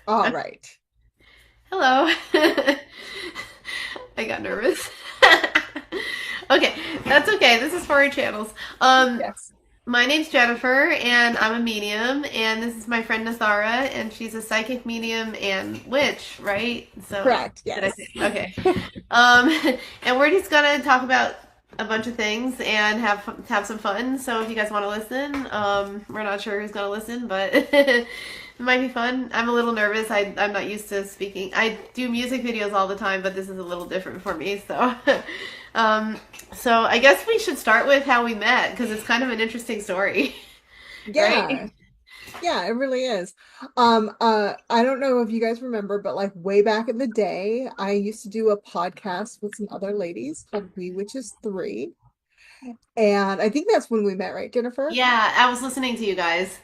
All right. Hello. I got nervous. Okay, that's okay. This is for our channels. Yes. My name's Jennifer, and I'm a medium, and this is my friend Nathara, and she's a psychic medium and witch, right? So, Correct. did I say? Yes. Okay. Um, and we're just gonna talk about a bunch of things and have some fun. So if you guys want to listen, we're not sure who's gonna listen, but it might be fun. I'm a little nervous. I'm not used to speaking. I do music videos all the time, but this is a little different for me. So, um, so I guess we should start with how we met because it's kind of an interesting story, right? Yeah. Yeah, it really is. I don't know if you guys remember, but like way back in the day, I used to do a podcast with some other ladies called We Witches 3. And I think that's when we met, right, Jennifer? Yeah, I was listening to you guys.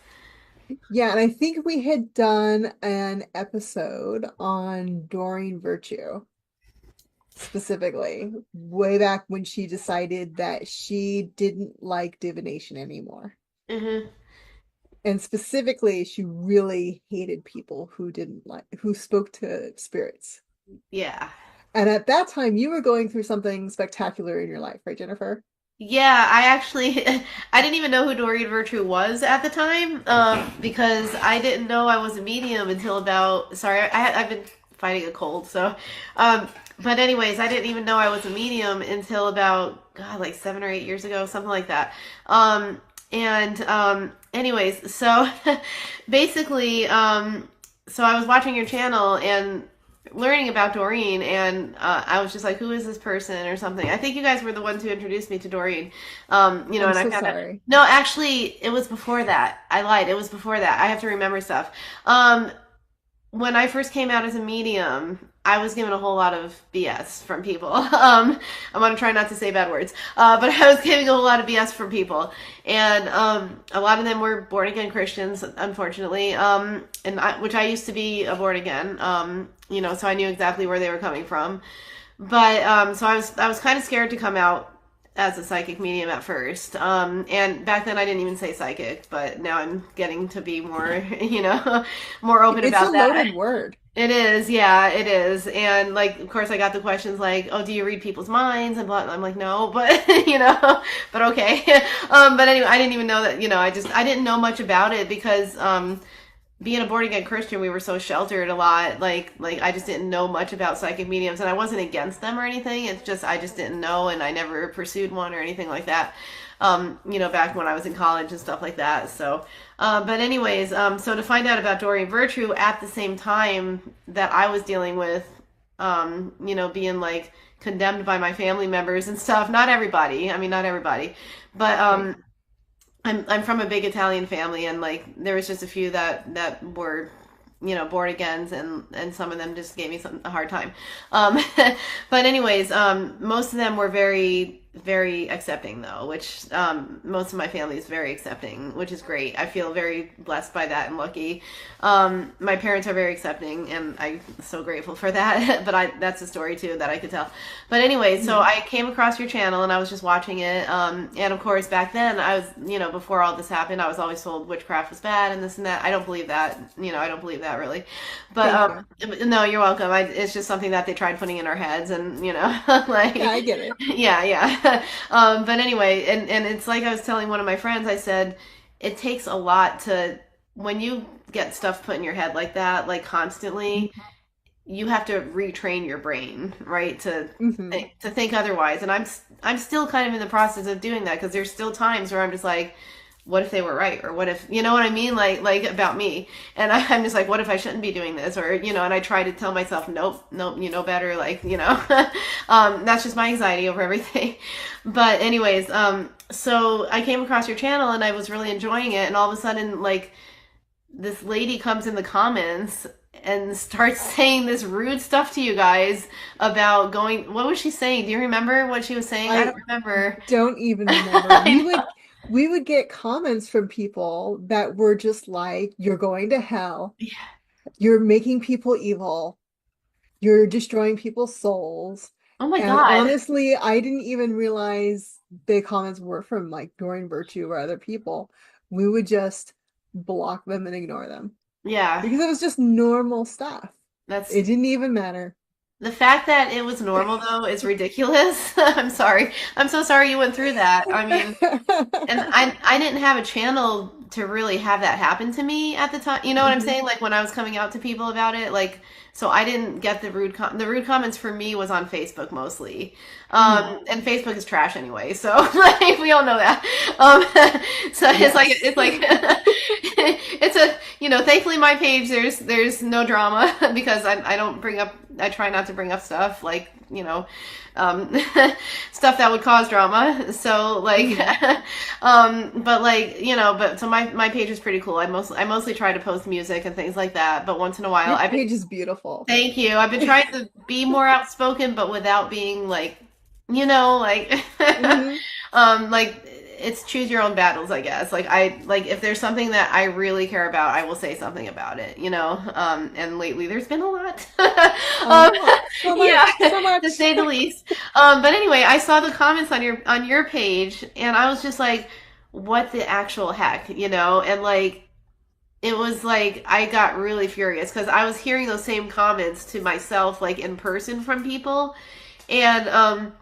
Yeah, and I think we had done an episode on Doreen Virtue specifically, way back when she decided that she didn't like divination anymore. Hmm. And specifically, she really hated people who spoke to spirits. Yeah. And at that time, you were going through something spectacular in your life, right, Jennifer? Yeah, I actually I didn't even know who Doreen Virtue was at the time, because I didn't know I was a medium until about sorry, I've been fighting a cold, so but anyways, I didn't even know I was a medium until about God, like 7 or 8 years ago, something like that. And anyways, so basically, so I was watching your channel and learning about Doreen, and I was just like, "Who is this person?" or something. I think you guys were the ones who introduced me to Doreen. I'm And I so kind of sorry. no, actually, it was before that. I lied. It was before that. I have to remember stuff. When I first came out as a medium, I was given a whole lot of BS from people. I'm gonna try not to say bad words, but I was getting a whole lot of BS from people, and a lot of them were born again Christians, unfortunately. Which I used to be a born again. So I knew exactly where they were coming from. But so I was kind of scared to come out as a psychic medium at first. And back then I didn't even say psychic, but now I'm getting to be more, more open It's a about that. loaded word. It is, yeah, it is. And like, of course, I got the questions like, "Oh, do you read people's minds?" and blah. I'm like, "No," but but okay. But anyway, I didn't even know that. I didn't know much about it because being a born again Christian, we were so sheltered a lot. Like I just didn't know much about psychic mediums, and I wasn't against them or anything. It's just I just didn't know, and I never pursued one or anything like that. Back when I was in college and stuff like that. So, but anyways, so to find out about Doreen Virtue at the same time that I was dealing with, being like condemned by my family members and stuff. Not everybody. I mean, not everybody, but Right. I'm from a big Italian family, and like there was just a few that were born agains, and some of them just gave me a hard time. Um, but anyways, most of them were very very accepting though, which most of my family is very accepting, which is great. I feel very blessed by that and lucky. My parents are very accepting, and I'm so grateful for that. But that's a story too that I could tell. But anyway, so Mhm. I came across your channel and I was just watching it. And of course, back then I was, before all this happened, I was always told witchcraft was bad and this and that. I don't believe that. I don't believe that really. But Thank you. no, you're welcome. It's just something that they tried putting in our heads, and Yeah, like, I get it. yeah, yeah. But anyway, and it's like I was telling one of my friends. I said it takes a lot to when you get stuff put in your head like that, like constantly you have to retrain your brain, right, to Hmm. think otherwise. And I'm still kind of in the process of doing that because there's still times where I'm just like, what if they were right, or what if you know what I mean, like about me, and I'm just like, what if I shouldn't be doing this, or and I try to tell myself, nope, nope, you know better, like that's just my anxiety over everything. But anyways, so I came across your channel and I was really enjoying it, and all of a sudden, like this lady comes in the comments and starts saying this rude stuff to you guys about going. What was she saying? Do you remember what she was saying? I I don't remember. don't even remember. I We know. would get comments from people that were just like, "You're going to hell. You're making people evil. You're destroying people's souls." Oh my And God. honestly, I didn't even realize the comments were from like Doreen Virtue or other people. We would just block them and ignore them. Yeah. because it was just normal stuff. That's It didn't even matter. the fact that it was normal though is ridiculous. I'm sorry. I'm so sorry you went through that. I mean, and I didn't have a channel to really have that happen to me at the time. You know what I'm Mhm. saying? Like when I was coming out to people about it, like so I didn't get the rude comments for me was on Facebook mostly. Mhm. And Facebook is trash anyway, so like we all know that. So Yes. it's like it's a thankfully my page there's no drama because I don't bring up I try not to bring up stuff like um, stuff that would cause drama. So like, Mhm. but like but so my page is pretty cool. I mostly try to post music and things like that. But once in a while, Your I've been page is beautiful. thank you. I've been trying to be more outspoken, but without being like Hmm. like it's choose your own battles, I guess. Like if there's something that I really care about, I will say something about it, and lately there's been a lot. um Oh, so yeah, much, so to much. say the least. But anyway, I saw the comments on your page and I was just like, what the actual heck, And like it was like I got really furious because I was hearing those same comments to myself like in person from people and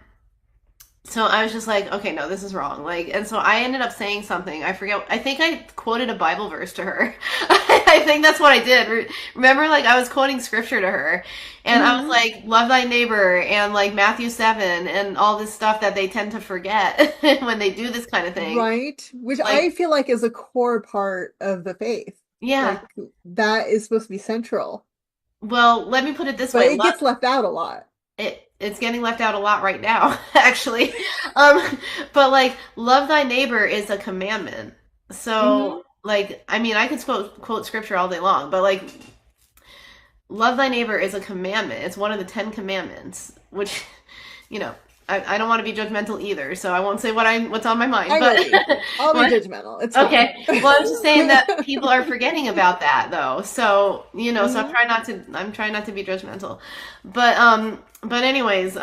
so I was just like, okay, no, this is wrong. Like, and so I ended up saying something. I forget. I think I quoted a Bible verse to her. I think that's what I did. Remember, like, I was quoting scripture to her. And I was Hmm. like, love thy neighbor and like Matthew 7 and all this stuff that they tend to forget when they do this kind of thing. Right? Which I Like, feel like is a core part of the faith. yeah. Like that is supposed to be central, Well, let me put it this but way. it gets left out a lot. It's getting left out a lot right now, actually. Um, but like, love thy neighbor is a commandment. So, Hmm. like, I mean, I could quote scripture all day long, but like, love thy neighbor is a commandment. It's one of the 10 commandments, which, you know, I don't want to be judgmental either, so I won't say what's on my mind. I But believe. I'll be what? judgmental. It's fine. Okay. Well, I was just saying that people are forgetting about that though. So, so Hmm. I'm trying not to be judgmental. But anyways,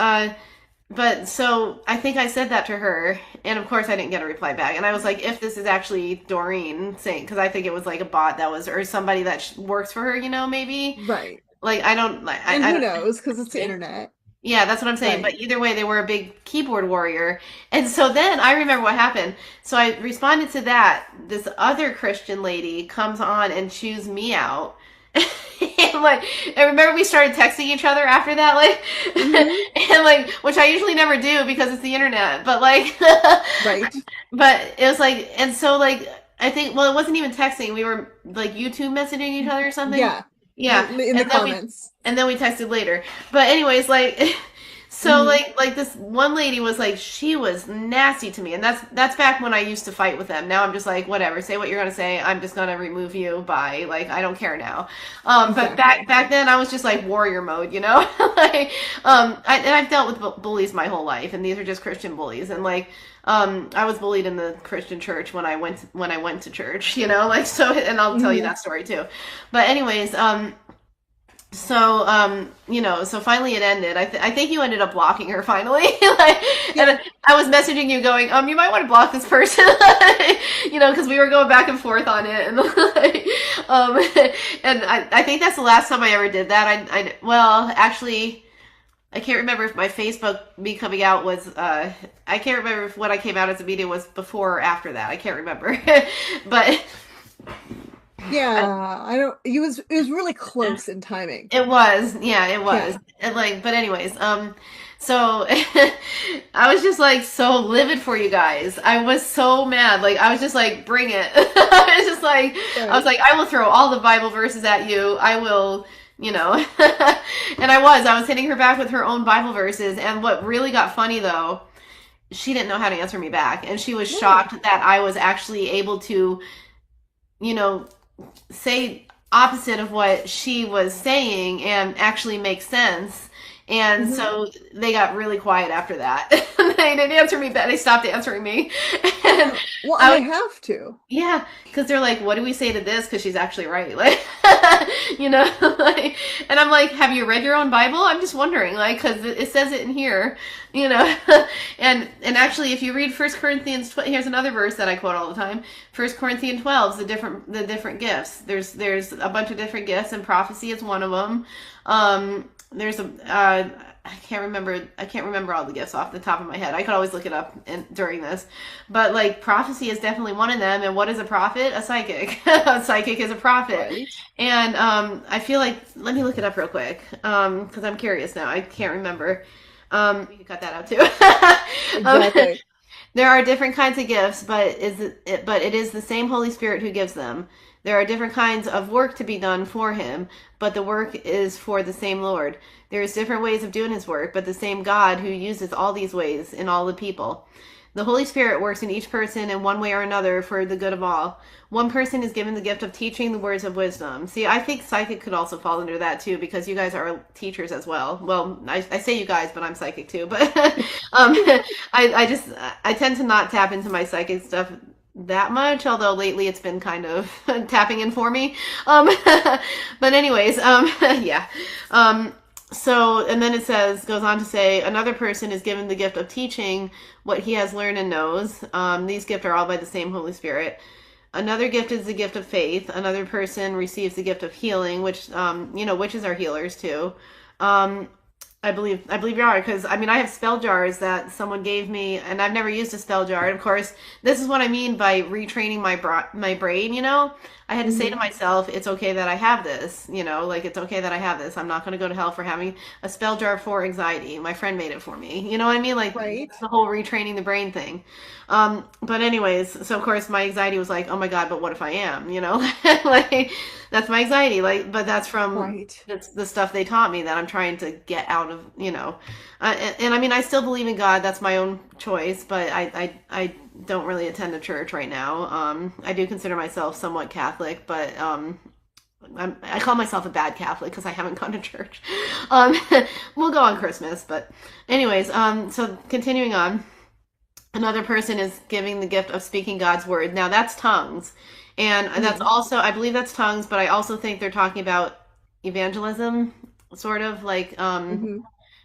but so I think I said that to her and of course I didn't get a reply back. And I was like, if this is actually Doreen saying cuz I think it was like a bot that was or somebody that works for her, maybe. Right. Like I don't like And I who don't knows? Because it's the internet. yeah, that's what I'm saying. But Right. either way, they were a big keyboard warrior. And so then I remember what happened. So I responded to that. This other Christian lady comes on and chews me out. And like, I remember we started texting each other after that, like, Hmm. and like, which I usually never do because it's the internet. But like, Right. but it was like, and so like, I think, well, it wasn't even texting. We were like YouTube messaging each other or something. Yeah. Yeah, In the comments. and then we texted later. But anyways, like so Hmm. like this one lady was like she was nasty to me and that's back when I used to fight with them. Now I'm just like whatever, say what you're going to say. I'm just going to remove you by like I don't care now. But Exactly. back then I was just like warrior mode, like and I've dealt with bullies my whole life and these are just Christian bullies and like I was bullied in the Christian church when I went to church, like so and I'll tell you Hmm. that story too. But anyways, so so finally it ended. I think you ended up blocking her finally. Like, Yeah. and I was messaging you going, you might want to block this person, because we were going back and forth on it, and like, um, and I think that's the last time I ever did that. Well, actually, I can't remember if my Facebook me coming out was. I can't remember if when I came out as a media was before or after that. I can't remember, but. Yeah. I don't, it was really close in timing. It was, yeah, it was. Yeah. And like, but anyways, so I was just like so livid for you guys. I was so mad. Like I was just like, bring it. I was Right. like, I will throw all the Bible verses at you. I will, and I was hitting her back with her own Bible verses. And what really got funny though, she didn't know how to answer me back, and she was No. shocked that I was actually able to, you know, say opposite of what she was saying and actually make sense. And Hmm. so they got really quiet after that. They didn't answer me back. They stopped answering me. And Well, and I they was, have to. yeah, because they're like, what do we say to this? Because she's actually right. Like, you know, like, and I'm like, have you read your own Bible? I'm just wondering, like, because it says it in here, you know. And actually, if you read First Corinthians, here's another verse that I quote all the time. First Corinthians 12, the different gifts. There's a bunch of different gifts, and prophecy is one of them. There's a I can't remember all the gifts off the top of my head. I could always look it up during this, but like prophecy is definitely one of them. And what is a prophet? A psychic. A psychic is a prophet. Right. And I feel like, let me look it up real quick, because I'm curious now. I can't remember. We could cut that out too. Exactly. There are different kinds of gifts, but it is the same Holy Spirit who gives them. There are different kinds of work to be done for him, but the work is for the same Lord. There is different ways of doing his work, but the same God who uses all these ways in all the people. The Holy Spirit works in each person in one way or another for the good of all. One person is given the gift of teaching the words of wisdom. See, I think psychic could also fall under that too, because you guys are teachers as well. Well, I say you guys, but I'm psychic too. But I tend to not tap into my psychic stuff that much, although lately it's been kind of tapping in for me. But anyways, yeah. So, and then it goes on to say, another person is given the gift of teaching what he has learned and knows. These gifts are all by the same Holy Spirit. Another gift is the gift of faith. Another person receives the gift of healing, which, witches are healers too. Um, I believe you are, because I mean I have spell jars that someone gave me, and I've never used a spell jar. And of course, this is what I mean by retraining my brain. I had to say to Hmm. myself, it's okay that I have this. Like it's okay that I have this. I'm not going to go to hell for having a spell jar for anxiety. My friend made it for me. You know what I mean? Like Right. that's the whole retraining the brain thing. But anyways, so of course my anxiety was like, oh my God, but what if I am? Like that's my anxiety. Like, but that's from Right. the stuff they taught me that I'm trying to get out of. And I mean, I still believe in God. That's my own choice, but I don't really attend a church right now. I do consider myself somewhat Catholic, but I call myself a bad Catholic because I haven't gone to church. Um, we'll go on Christmas, but anyways, so continuing on. Another person is giving the gift of speaking God's word. Now that's tongues. And that's Hmm. also, I believe that's tongues, but I also think they're talking about evangelism, sort of like, Hmm.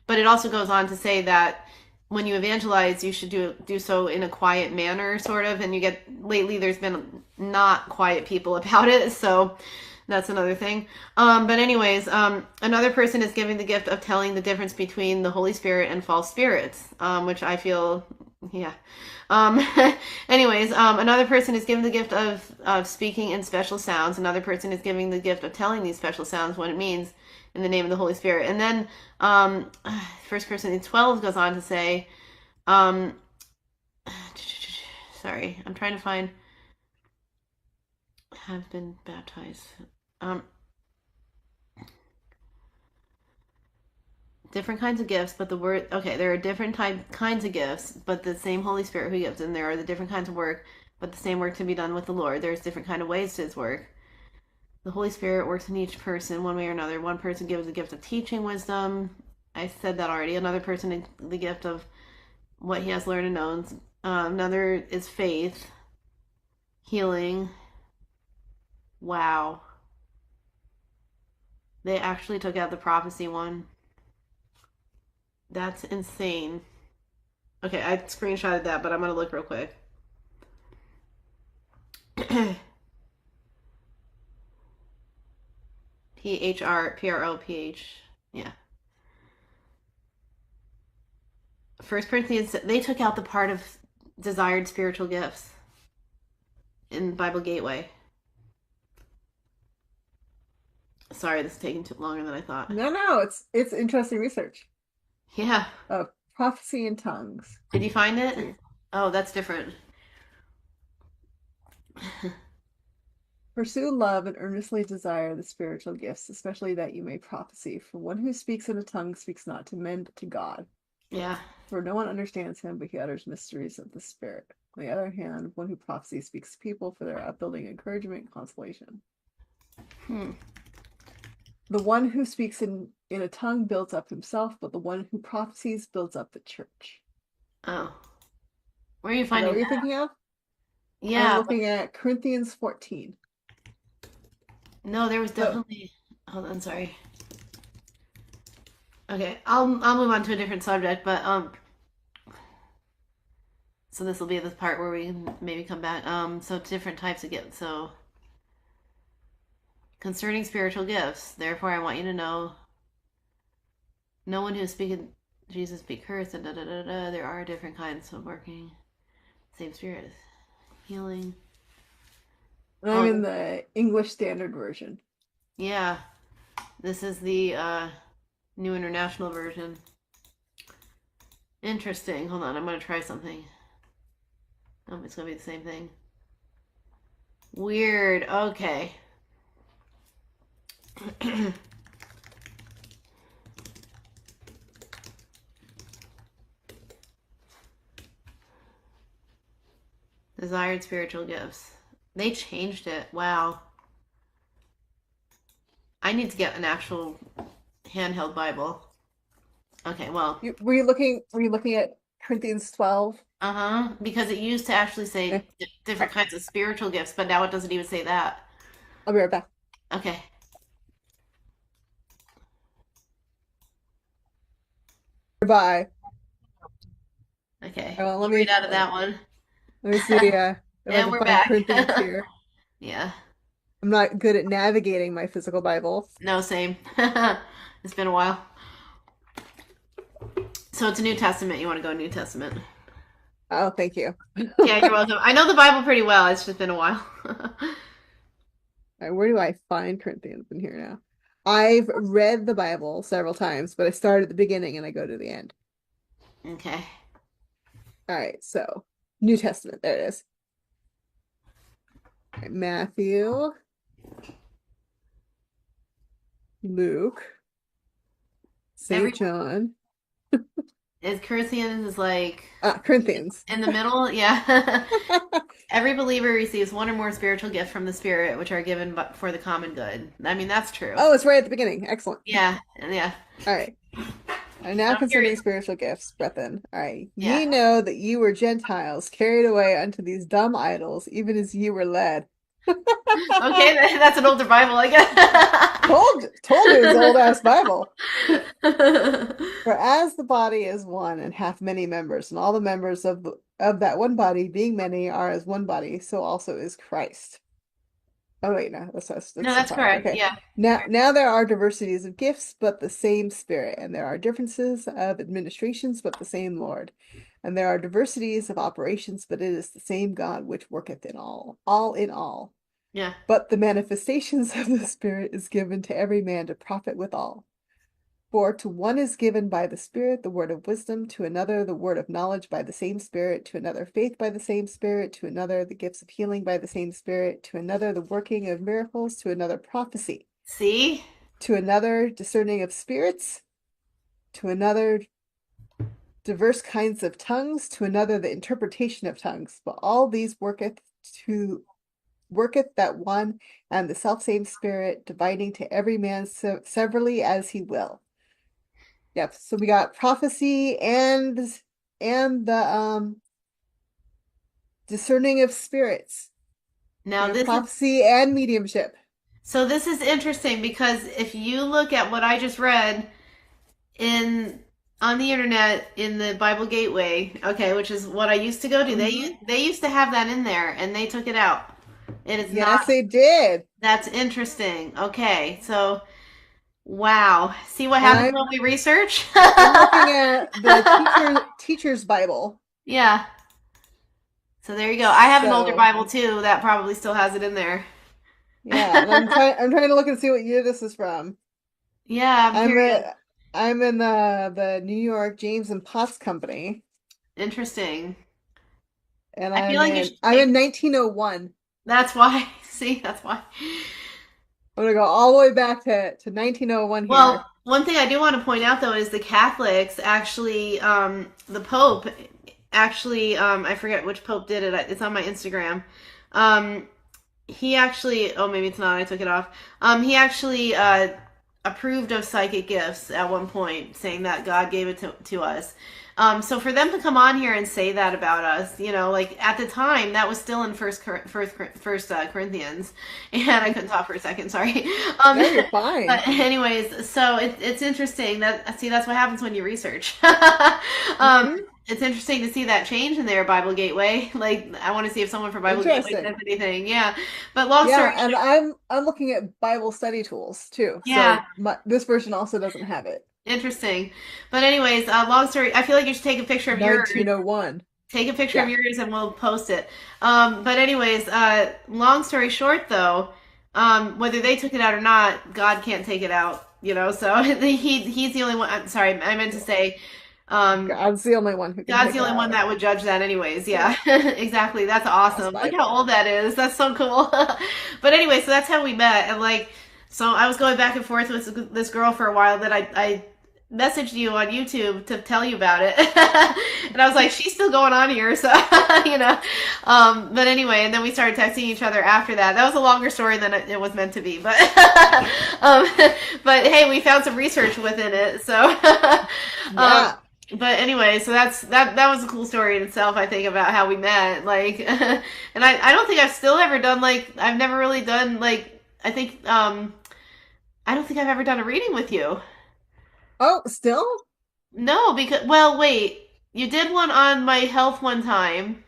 but it also goes on to say that when you evangelize, you should do so in a quiet manner, sort of. And lately, there's been not quiet people about it, so that's another thing. But anyways, another person is giving the gift of telling the difference between the Holy Spirit and false spirits, which I feel, yeah. Um, anyways, another person is given the gift of speaking in special sounds. Another person is giving the gift of telling these special sounds what it means in the name of the Holy Spirit. And then First Corinthians 12 goes on to say, um, sorry, I'm trying to find, have been baptized. Um, Different kinds of gifts, but the word, okay, there are different kinds of gifts, but the same Holy Spirit who gives them. There are the different kinds of work, but the same work to be done with the Lord. There's different kind of ways to his work. The Holy Spirit works in each person one way or another. One person gives the gift of teaching wisdom. I said that already. Another person the gift of what he has learned and knows. Another is faith, healing. Wow. They actually took out the prophecy one. That's insane. Okay, I screenshotted that, but I'm gonna look real quick. PHRPROPH. Yeah. First Corinthians, they took out the part of desired spiritual gifts in Bible Gateway. Sorry, this is taking too longer than I thought. No, no, it's interesting research Yeah. of prophecy and tongues. Did you find Let's it? see. Oh, that's different. Pursue love and earnestly desire the spiritual gifts, especially that you may prophesy. For one who speaks in a tongue speaks not to men, but to God. Yeah. For no one understands him, but he utters mysteries of the Spirit. On the other hand, one who prophesies speaks to people for their upbuilding, encouragement, and consolation. Hmm. The one who speaks in a tongue builds up himself, but the one who prophesies builds up the church. Oh, where are you Is that finding what you're that? thinking of? I'm Yeah, but looking at Corinthians 14. no, there was Oh, definitely. Hold on, sorry. Okay, I'll move on to a different subject, but so this will be the part where we can maybe come back. So different types of gifts. So concerning spiritual gifts, therefore I want you to know, no one who is speaking Jesus be cursed, and da da da da. There are different kinds of working. Same spirit, healing. I'm in Oh, the English Standard Version. yeah. This is the New International Version. Interesting. Hold on, I'm gonna try something. Oh, it's gonna be the same thing. Weird. Okay. Desired spiritual gifts. They changed it. Wow. I need to get an actual handheld Bible. Okay, well, Were you looking at Corinthians 12? uh-huh. Because it used to actually Yeah. say Uh, different kinds of spiritual gifts, but now it doesn't even say that. I'll be right back. Okay. Goodbye. Okay. Well, We'll read out of that one. let me see if I And can we're find back. Corinthians here. Yeah. I'm not good at navigating my physical Bible. No, same. It's been a while. So it's a New Testament. You want to go New Testament? Oh, thank you. Yeah, you're welcome. I know the Bible pretty well. It's just been a while. All right, where do I find Corinthians in here now? I've read the Bible several times, but I start at the beginning and I go to the end. Okay. All right, so New Testament, there it is. All right, Matthew, Luke, Every St. John, is Corinthians is like Corinthians. in the middle. Yeah. Every believer receives one or more spiritual gifts from the Spirit, which are given for the common good. I mean, that's true. Oh, it's right at the beginning. Excellent. Yeah, yeah. All right. And now I'm concerning curious. spiritual gifts, brethren. All right. Yeah. Ye know that ye were Gentiles, carried away unto these dumb idols, even as ye were led. Okay, that's an older Bible, I Told you it's old ass Bible. guess. For as the body is one and hath many members, and all the members of that one body, being many, are as one body, so also is Christ. Oh wait, no, No, that's that's Nathara. correct. Okay. Yeah. Now there are diversities of gifts, but the same Spirit, and there are differences of administrations, but the same Lord. And there are diversities of operations, but it is the same God which worketh in all in all. Yeah. But the manifestations of the Spirit is given to every man to profit withal. For to one is given by the Spirit the word of wisdom, to another the word of knowledge by the same Spirit, to another faith by the same Spirit, to another the gifts of healing by the same Spirit, to another the working of miracles, to another prophecy, See? to another discerning of spirits, to another diverse kinds of tongues, to another the interpretation of tongues. But all these worketh that one and the selfsame Spirit, dividing to every man severally as he will. Yep. So we got prophecy and the discerning of spirits. We Now have this is prophecy and mediumship. so this is interesting because if you look at what I just read in on the internet in the Bible Gateway, okay, which is what I used to go to, Hmm. they used to have that in there and they took it out. It is not. Yes, they did. That's interesting. Okay, so wow. See what And happens when we research? I'm looking at the teacher's Bible. Yeah. So there you go. I have an older So Bible too that probably still has it in there. yeah, and I'm trying to look and see what year this is from. Yeah, I'm I'm curious. a I'm in the New York James and Potts Company, Interesting. and I feel like you should I'm take. in 1901. That's why. See, that's why. I'm gonna go all the way back to 1901 Well, here. one thing I do want to point out though is the Catholics actually, the Pope actually, I forget which Pope did it. It's on my Instagram. Um, he actually, oh, maybe it's not. I took it off. He actually approved of psychic gifts at one point, saying that God gave it to us. So for them to come on here and say that about us, like at the time, that was still in first Corinthians, and I couldn't talk for a second. Sorry. Um, No, you're fine. but anyways, so it's interesting that see that's what happens when you research. um, Hmm. it's interesting to see that change in their Bible Gateway. Like I want to see if someone from Bible Gateway says Interesting. anything. Yeah, but long Yeah, story and short, I'm looking at Bible study tools too. yeah. So this version also doesn't have it. Interesting. But anyways, long story. I feel like you should take a picture of yours. 1901. Take a picture of Yeah. yours and we'll post it. But anyways, long story short though, whether they took it out or not, God can't take it out, So he's the only one. I'm sorry, I meant to say, um, God's the only one who can God's take the it only one out. that would judge that anyways. Yeah. Yeah, exactly. That's Lost awesome. Look how Bible. old that is. That's so cool. But anyway, so that's how we met. And like, so I was going back and forth with this girl for a while that I messaged you on YouTube to tell you about it. And I was like, she's still going on here. So, you know, but anyway, and then we started texting each other after that. That was a longer story than it was meant to be. But, um, but hey, we found some research within it. So, um, Yeah. but anyway, so that was a cool story in itself, I think, about how we met. Like, and I don't think I've still ever done like I've never really done like I think I don't think I've ever done a reading with you. Oh, still? No, because well, wait, you did one on my health one time,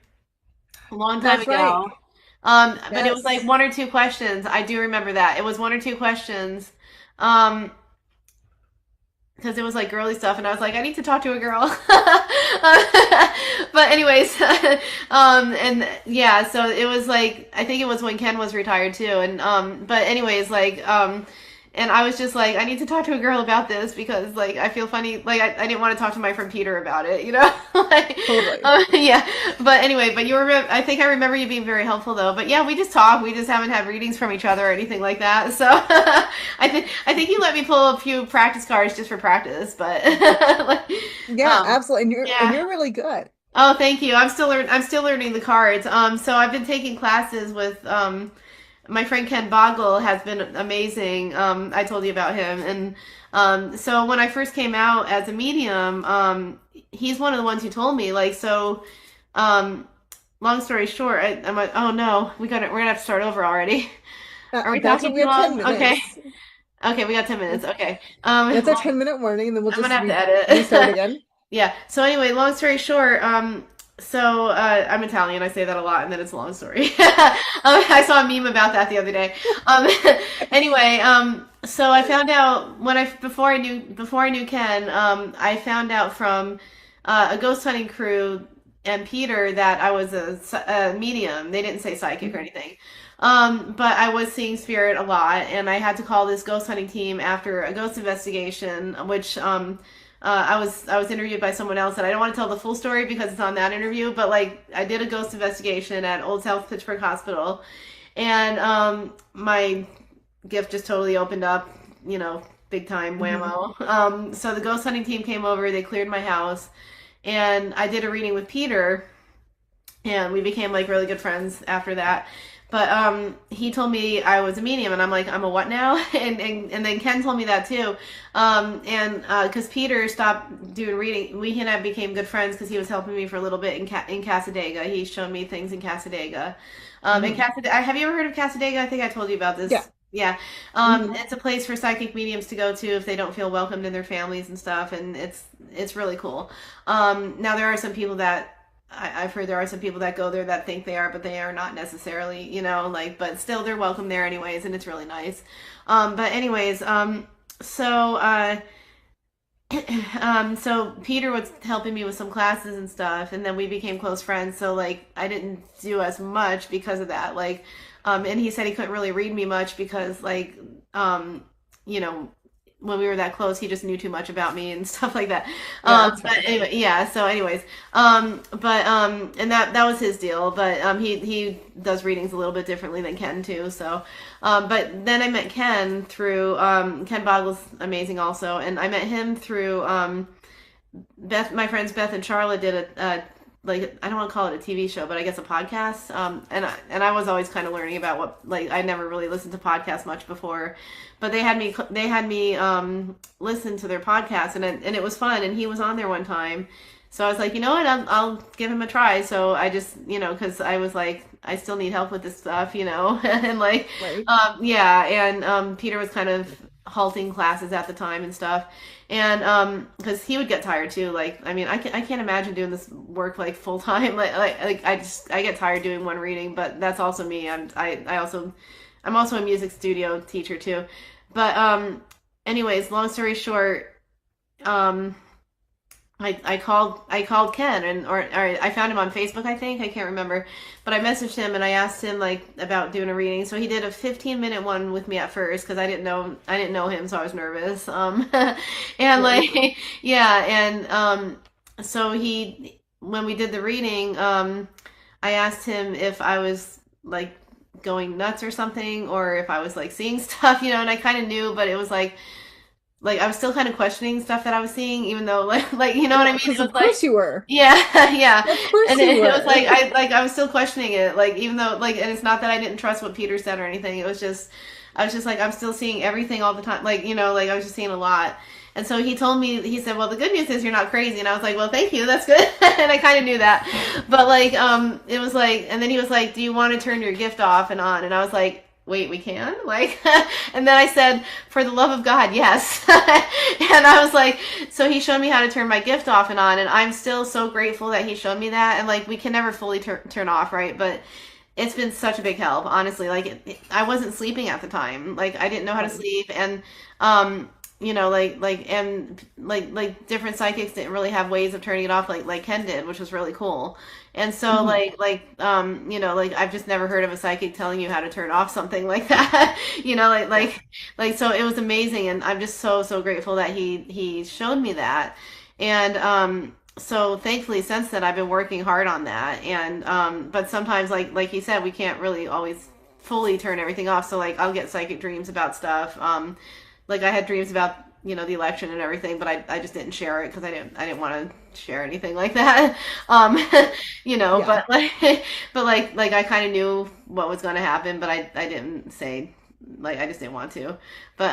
a long time That's right. ago. But it was like Yes. one or two questions. I do remember that. It was one or two questions. Um, because it was like girly stuff, and I was like, I need to talk to a girl. But anyways, and yeah, so it was like I think it was when Ken was retired too, and but anyways, like and I was just like, I need to talk to a girl about this because like I feel funny, like I didn't want to talk to my friend Peter about it, like, Totally. yeah. But anyway, but you were, I think I remember you being very helpful though. But yeah, we just talk. We just haven't had readings from each other or anything like that. So I think you let me pull a few practice cards just for practice, but like, Yeah, um, absolutely. And yeah. you're really good. Oh, thank you. I'm still learning the cards. So I've been taking classes with my friend Ken Boggle has been amazing. I told you about him, and so when I first came out as a medium, he's one of the ones who told me. Like, so, um, long story short, I'm like, oh no, we're gonna have to start over already. Are we That's what talking we too have 10 long? Okay, minutes. okay, we got 10 minutes. Okay, That's our well, 10-minute warning, and then we'll I'm just gonna have to restart edit. again. Yeah. So anyway, long story short, so I'm Italian. I say that a lot, and then it's a long story. I saw a meme about that the other day. Um, anyway, so I found out when I before I knew Ken, I found out from a ghost hunting crew and Peter that I was a medium. They didn't say psychic or Mhm. anything. But I was seeing spirit a lot, and I had to call this ghost hunting team after a ghost investigation, which I was interviewed by someone else, and I don't want to tell the full story because it's on that interview. But like, I did a ghost investigation at Old South Pittsburgh Hospital, and my gift just totally opened up, big time Mhm. whammo. So the ghost hunting team came over, they cleared my house, and I did a reading with Peter, and we became like really good friends after that. But he told me I was a medium, and I'm like, I'm a what now? And then Ken told me that too. And because Peter stopped doing reading, he and I became good friends because he was helping me for a little bit in Casadega. He showed me things in Casadega. In Mhm. Casadega, have you ever heard of Casadega? I think I told you about Yeah. this. Yeah, Hmm. it's a place for psychic mediums to go to if they don't feel welcomed in their families and stuff, and it's really cool. Now there are some people that I've heard there are some people that go there that think they are, but they are not necessarily, like, but still they're welcome there anyways, and it's really nice. But anyways, so, so Peter was helping me with some classes and stuff, and then we became close friends. So like, I didn't do as much because of that. Like, and he said he couldn't really read me much because like, um, you know, when we were that close, he just knew too much about me and stuff like that. Yeah, that's But fine. anyway, yeah. So, anyways, but and that was his deal. But he does readings a little bit differently than Ken too. So, but then I met Ken through Ken Boggle's amazing also, and I met him through Beth. My friends Beth and Charlotte did a like I don't want to call it a TV show, but I guess a podcast. And I was always kind of learning about what like I never really listened to podcasts much before, but they had me listen to their podcast, and it was fun. And he was on there one time, So I was like, you know what, I'll give him a try. So I just, because I was like, I still need help with this stuff, and like, Right. yeah, and Peter was kind of halting classes at the time and stuff, and because he would get tired too. Like, I mean, I can't imagine doing this work like full time. Like I get tired doing one reading, but that's also me. I'm also a music studio teacher too, but anyways, long story short, um I called Ken, or I found him on Facebook, I think. I can't remember. But I messaged him and I asked him like about doing a reading. So he did a 15-minute one with me at first because I didn't know him, so I was nervous. And Right. like yeah, and so he when we did the reading, I asked him if I was like going nuts or something, or if I was like seeing stuff, and I kind of knew, but it was like I was still kind of questioning stuff that I was seeing, even though like you know what I Well, mean? It because was of like, course you were. yeah, yeah, Of and course you it was were. like I was still questioning it, like even though like, and it's not that I didn't trust what Peter said or anything. It was just I was just like I'm still seeing everything all the time, like like I was just seeing a lot. And so he told me, he said, well, the good news is you're not crazy. And I was like, well, thank you. That's good. And I kind of knew that. But like, it was like, and then he was like, do you want to turn your gift off and on? And I was like, wait, we can? Like, and then I said, for the love of God, yes. And I was like, so he showed me how to turn my gift off and on. And I'm still so grateful that he showed me that. And like, we can never fully turn off, right? But it's been such a big help, honestly. Like, I wasn't sleeping at the time. Like, I didn't know how to Right. sleep. And, like different psychics didn't really have ways of turning it off like Ken did, which was really cool. And so Hmm. like I've just never heard of a psychic telling you how to turn off something like that. Yeah. Like so it was amazing, and I'm just so grateful that he showed me that. And so thankfully since then I've been working hard on that. And but sometimes like he said, we can't really always fully turn everything off. So like I'll get psychic dreams about stuff. Like I had dreams about the election and everything, but I just didn't share it because I didn't want to share anything like that. Um, Yeah. but like but like I kind of knew what was going to happen, but I didn't say, like I just didn't want to. But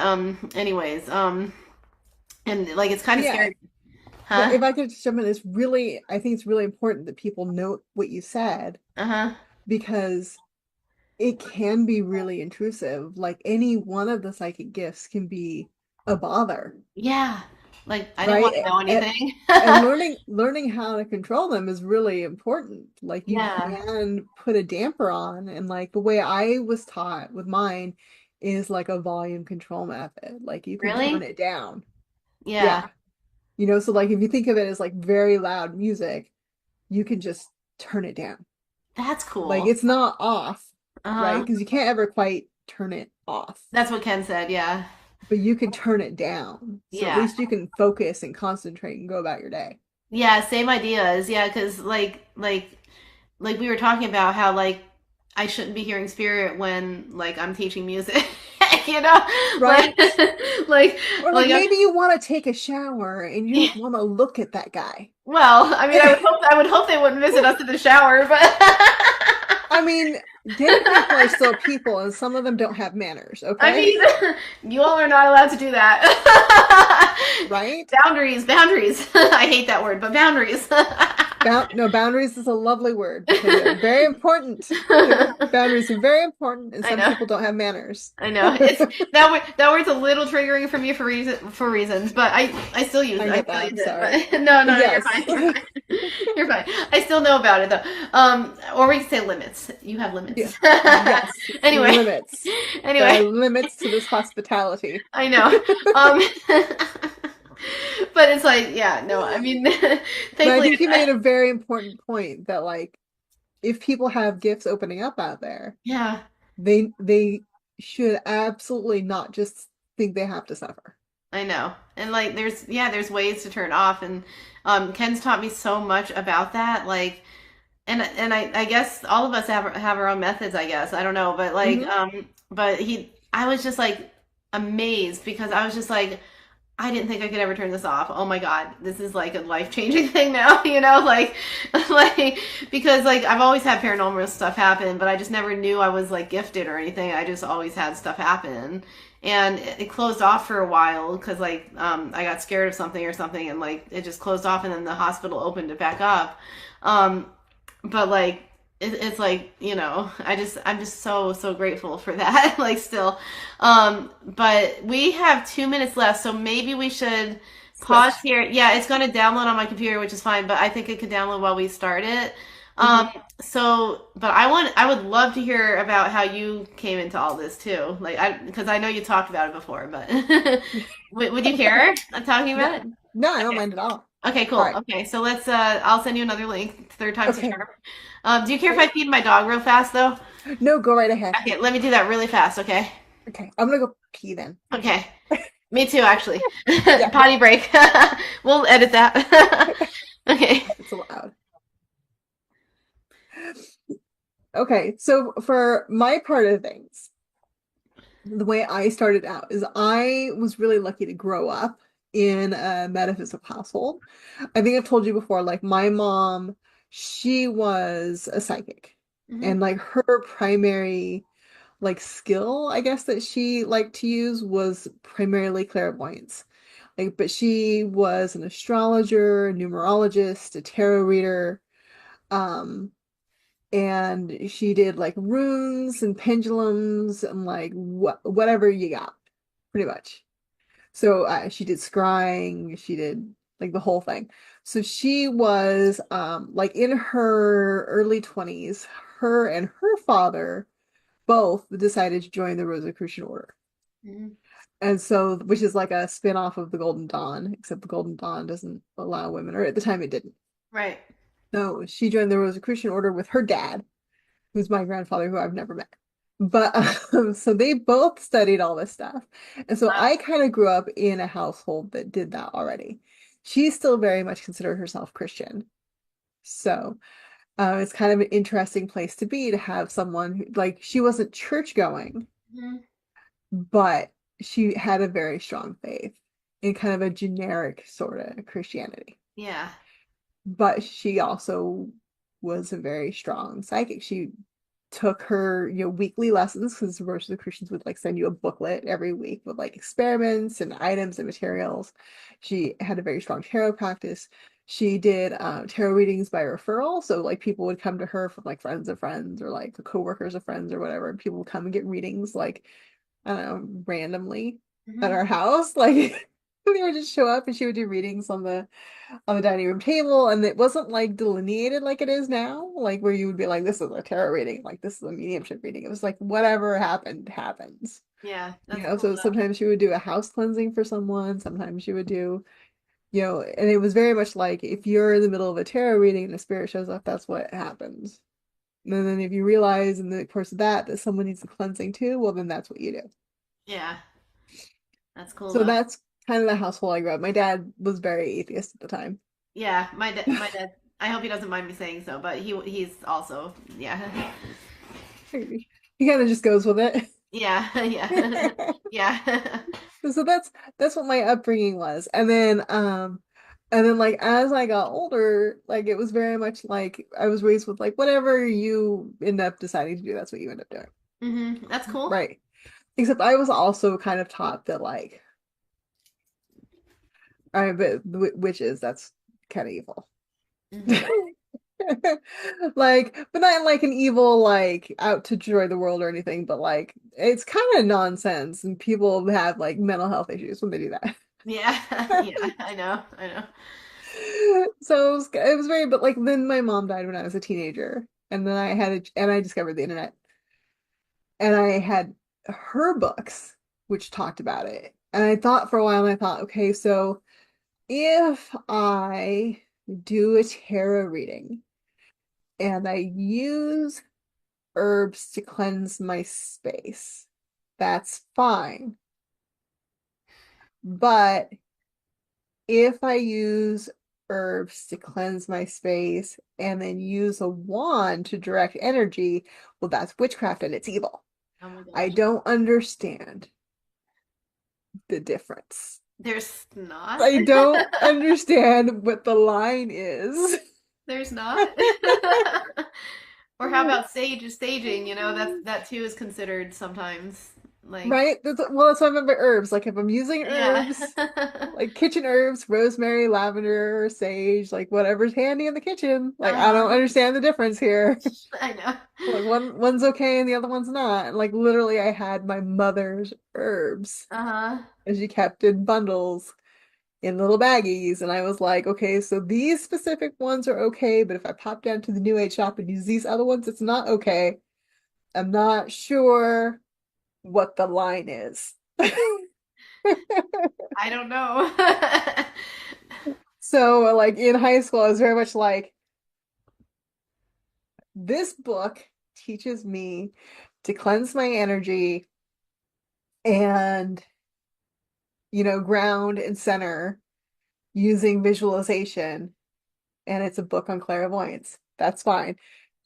anyways, and like it's kind of Yeah. scary, Well, huh? if I could just jump in, I think it's really important that people note what you said Uh huh. because it can be really intrusive. Like any one of the psychic gifts can be a bother, Yeah. Like I didn't want to right? know anything. And learning how to control them is really important. Like you Yeah. can put a damper on, and like the way I was taught with mine is like a volume control method. Like you can turn Really? it down. Yeah. Yeah. So like if you think of it as like very loud music, you can just turn it down. That's Like cool. it's not off, Uh right? huh. Because you can't ever quite turn it off, That's what Ken said. Yeah. but you can turn it down. So at Yeah. least you can focus and concentrate and go about your day. Yeah, same ideas. Yeah, because like we were talking about how like I shouldn't be hearing spirit when like I'm teaching music. you know, like Right? like Or like like maybe you want to take a shower and you yeah. just want to look at that guy. Well, I mean, I would hope they wouldn't visit us in the shower, but I mean, dead people are still people and some of them don't have manners, I okay? mean, you all are not allowed to do that. Right? Boundaries, boundaries. I hate that word, but boundaries. No, boundaries is a lovely word because they're very important. Boundaries are very important and I some know. people don't have manners. I know it's that word's a little triggering for me for reasons, but I still use I it. I get still that. use I'm it. sorry. But no, you're Yes. fine. You're fine. You're fine. I still know about it though. Or we can say limits. You have Yeah. limits. Yes. Anyway, Limits. There are anyway, limits to this hospitality. I know. Um, but it's like, yeah, no. I mean, But I thankfully, think you made a very important point that like if people have gifts opening up out there, yeah. they should absolutely not just think they have to suffer. I know. And like there's ways to turn off, and Ken's taught me so much about that. Like and I guess all of us have our own methods, I guess. I don't know, but like Hmm. but I was just like amazed because I was just like I didn't think I could ever turn this off. Oh my God, this is like a life changing thing now, you know, like, like, because like I've always had paranormal stuff happen, but I just never knew I was like gifted or anything. I just always had stuff happen. And it closed off for a while because like I got scared of something or something, and like it just closed off, and then the hospital opened it back up. Um, but like it's like, you know, I'm just so grateful for that. Like still, but we have 2 minutes left, so maybe we should pause Switch. here. Yeah, it's going to download on my computer, which is fine, but I think it could download while we start it. Hmm. But I would love to hear about how you came into all this too. Like because I know you talked about it before, but would you care? I'm talking No, about it. no, I don't Okay. mind at all. Okay, All cool. right. Okay, so let's I'll send you another link. Third time's a Okay. charm. Do you care if I Great. feed my dog real fast though? No, go right ahead. Okay, let me do that really fast, okay? Okay. I'm gonna go pee then. Okay. Me too, actually. Yeah. Potty break. We'll edit that. Okay. It's allowed. Okay. So for my part of things, the way I started out is I was really lucky to grow up in a metaphysical household. I think I've told you before, like my mom, she was a psychic. Hmm. And like her primary like skill, I guess that she liked to use was primarily clairvoyance. Like, but she was an astrologer, a numerologist, a tarot reader. Um, and she did like runes and pendulums and like whatever you got, pretty much. So she did scrying, she did like the whole thing. So she was like in her early 20s, her and her father both decided to join the Rosicrucian Order. Hmm. And so, which is like a spin-off of the Golden Dawn, except the Golden Dawn doesn't allow women, or at the time it didn't. Right. So she joined the Rosicrucian Order with her dad, who's my grandfather, who I've never met. But so they both studied all this stuff. And so Wow. I kind of grew up in a household that did that already. She still very much considered herself Christian. So it's kind of an interesting place to be to have someone who, like, she wasn't church going, Hmm. but she had a very strong faith in kind of a generic sort of Christianity. Yeah. But she also was a very strong psychic. She took her, weekly lessons because most of the Christians would like send you a booklet every week with like experiments and items and materials. She had a very strong tarot practice. She did tarot readings by referral. So like people would come to her from like friends of friends or like coworkers of friends or whatever, and people would come and get readings like, I don't know, randomly at Hmm. our house. Like they would just show up and she would do readings on the dining room table, and it wasn't like delineated like it is now, like where you would be like, this is a tarot reading, like this is a mediumship reading. It was like whatever happened happens. Yeah, that's cool So though. sometimes she would do a house cleansing for someone, sometimes she would do, and it was very much like if you're in the middle of a tarot reading and the spirit shows up, that's what happens. And then if you realize in the course of that someone needs a cleansing too, well, then that's what you do. Yeah, that's cool So though. that's kind of the household I grew up. My dad was very atheist at the time. Yeah, my dad. I hope he doesn't mind me saying so, but he's also, yeah. He kind of just goes with it. Yeah, yeah. Yeah. So that's what my upbringing was. And then like as I got older, like it was very much like I was raised with like whatever you end up deciding to do, that's what you end up doing. That's cool. Right. Except I was also kind of taught that like, all right, but witches, that's kind of evil. Hmm. Like, but not like an evil, like out to destroy the world or anything, but like it's kind of nonsense, and people have like mental health issues when they do that. Yeah. Yeah, I know. I know. So it was very, but like then my mom died when I was a teenager, and then and I discovered the internet, and I had her books which talked about it, and I thought for a while, and I thought, okay, so if I do a tarot reading and I use herbs to cleanse my space, that's fine. But if I use herbs to cleanse my space and then use a wand to direct energy, well, that's witchcraft and it's evil. Oh my I gosh. don't understand the difference. There's not. I don't understand what the line is. There's not. Or how about sage is staging? You know, that too is considered sometimes. Like, Right? Well, that's what I meant by herbs. Like if I'm using yeah. herbs, like kitchen herbs, rosemary, lavender, sage, like whatever's handy in the kitchen. Like I don't Uh-huh. understand the difference here. I know. Like one's okay and the other one's not. And like literally I had my mother's herbs Uh-huh. and she kept in bundles in little baggies. And I was like, okay, so these specific ones are okay, but if I pop down to the New Age shop and use these other ones, it's not okay. I'm not sure what the line is. I don't know. So, like in high school, I was very much like, this book teaches me to cleanse my energy and, ground and center using visualization. And it's a book on clairvoyance. That's fine.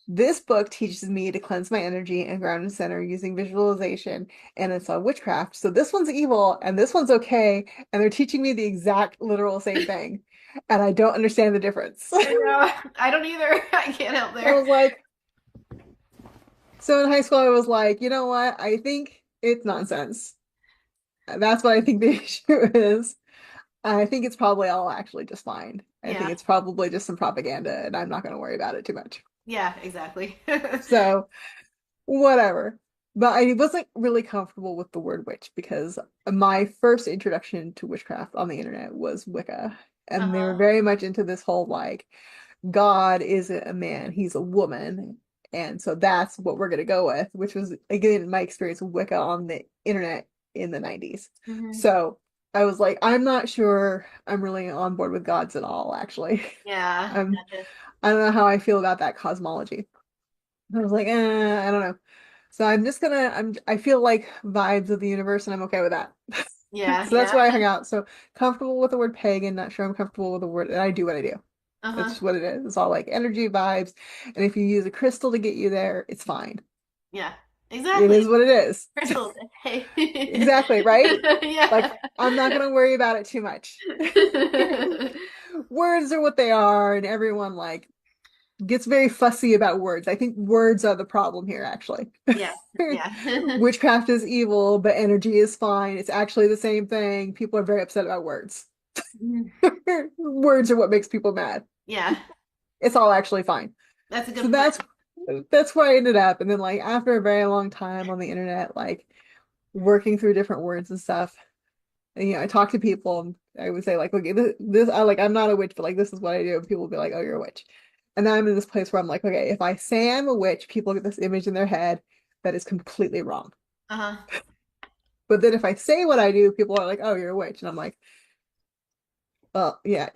This book teaches me to cleanse my energy and ground and center using visualization, and it's on witchcraft. So this one's evil and this one's okay, and they're teaching me the exact literal same thing, and I don't understand the difference. I know. I don't either. I can't help I there. was like, so in high school, I was like, you know what? I think it's nonsense. That's what I think the issue is. I think it's probably all actually just fine. I think Yeah. it's probably just some propaganda, and I'm not going to worry about it too much. Yeah, exactly. So whatever. But I wasn't really comfortable with the word witch because my first introduction to witchcraft on the internet was Wicca. And they were Uh-huh. very much into this whole like, God isn't a man, he's a woman. And so that's what we're going to go with, which was, again, my experience with Wicca on the internet in the 90s. Hmm. So I was like, I'm not sure I'm really on board with gods at all, actually. Yeah. I'm, Gotcha. I don't know how I feel about that cosmology. I was like, I don't know. So I'm just gonna, I feel like vibes of the universe and I'm okay with that. Yeah, So that's yeah. why I hung out. So comfortable with the word pagan, not sure I'm comfortable with the word, and I do what I do. That's Uh-huh. just what it is. It's all like energy vibes. And if you use a crystal to get you there, it's fine. Yeah. It is Exactly. what it is. Crystals. Hey. Exactly, right? Yeah. Like, I'm not gonna worry about it too much. Words are what they are, and everyone like gets very fussy about words. I think words are the problem here, actually. Yeah. Yeah. Witchcraft is evil, but energy is fine. It's actually the same thing. People are very upset about words. Words are what makes people mad. Yeah. It's all actually fine. That's a So good point. that's where I ended up. And then like after a very long time on the internet, like working through different words and stuff, and, I talk to people and I would say like, okay, this I like I'm not a witch, but like this is what I do. And people would be like, oh, you're a witch. And now I'm in this place where I'm like, okay, if I say I'm a witch, people get this image in their head that is completely wrong. Uh-huh. But then if I say what I do, people are like, oh, you're a witch. And I'm like, well, yeah,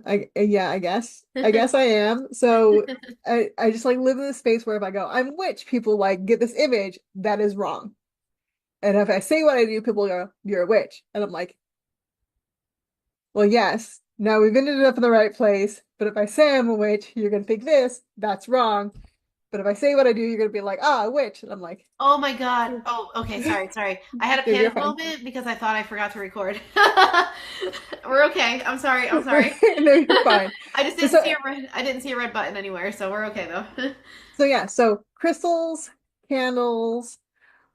I guess I am. So I just like live in this space where if I go, I'm a witch, people like get this image that is wrong. And if I say what I do, people go, you're a witch. And I'm like, well, yes, now we've ended up in the right place. But if I say I'm a witch, you're gonna think this, that's wrong. But if I say what I do, you're gonna be like, ah, a witch. And I'm like, Oh my God. Oh, okay. Sorry. I had a you're panic fine. moment because I thought I forgot to record. We're okay. I'm sorry. No, you're fine. I just didn't see So a red, I didn't see a red button anywhere, so we're okay though. so yeah, so crystals, candles.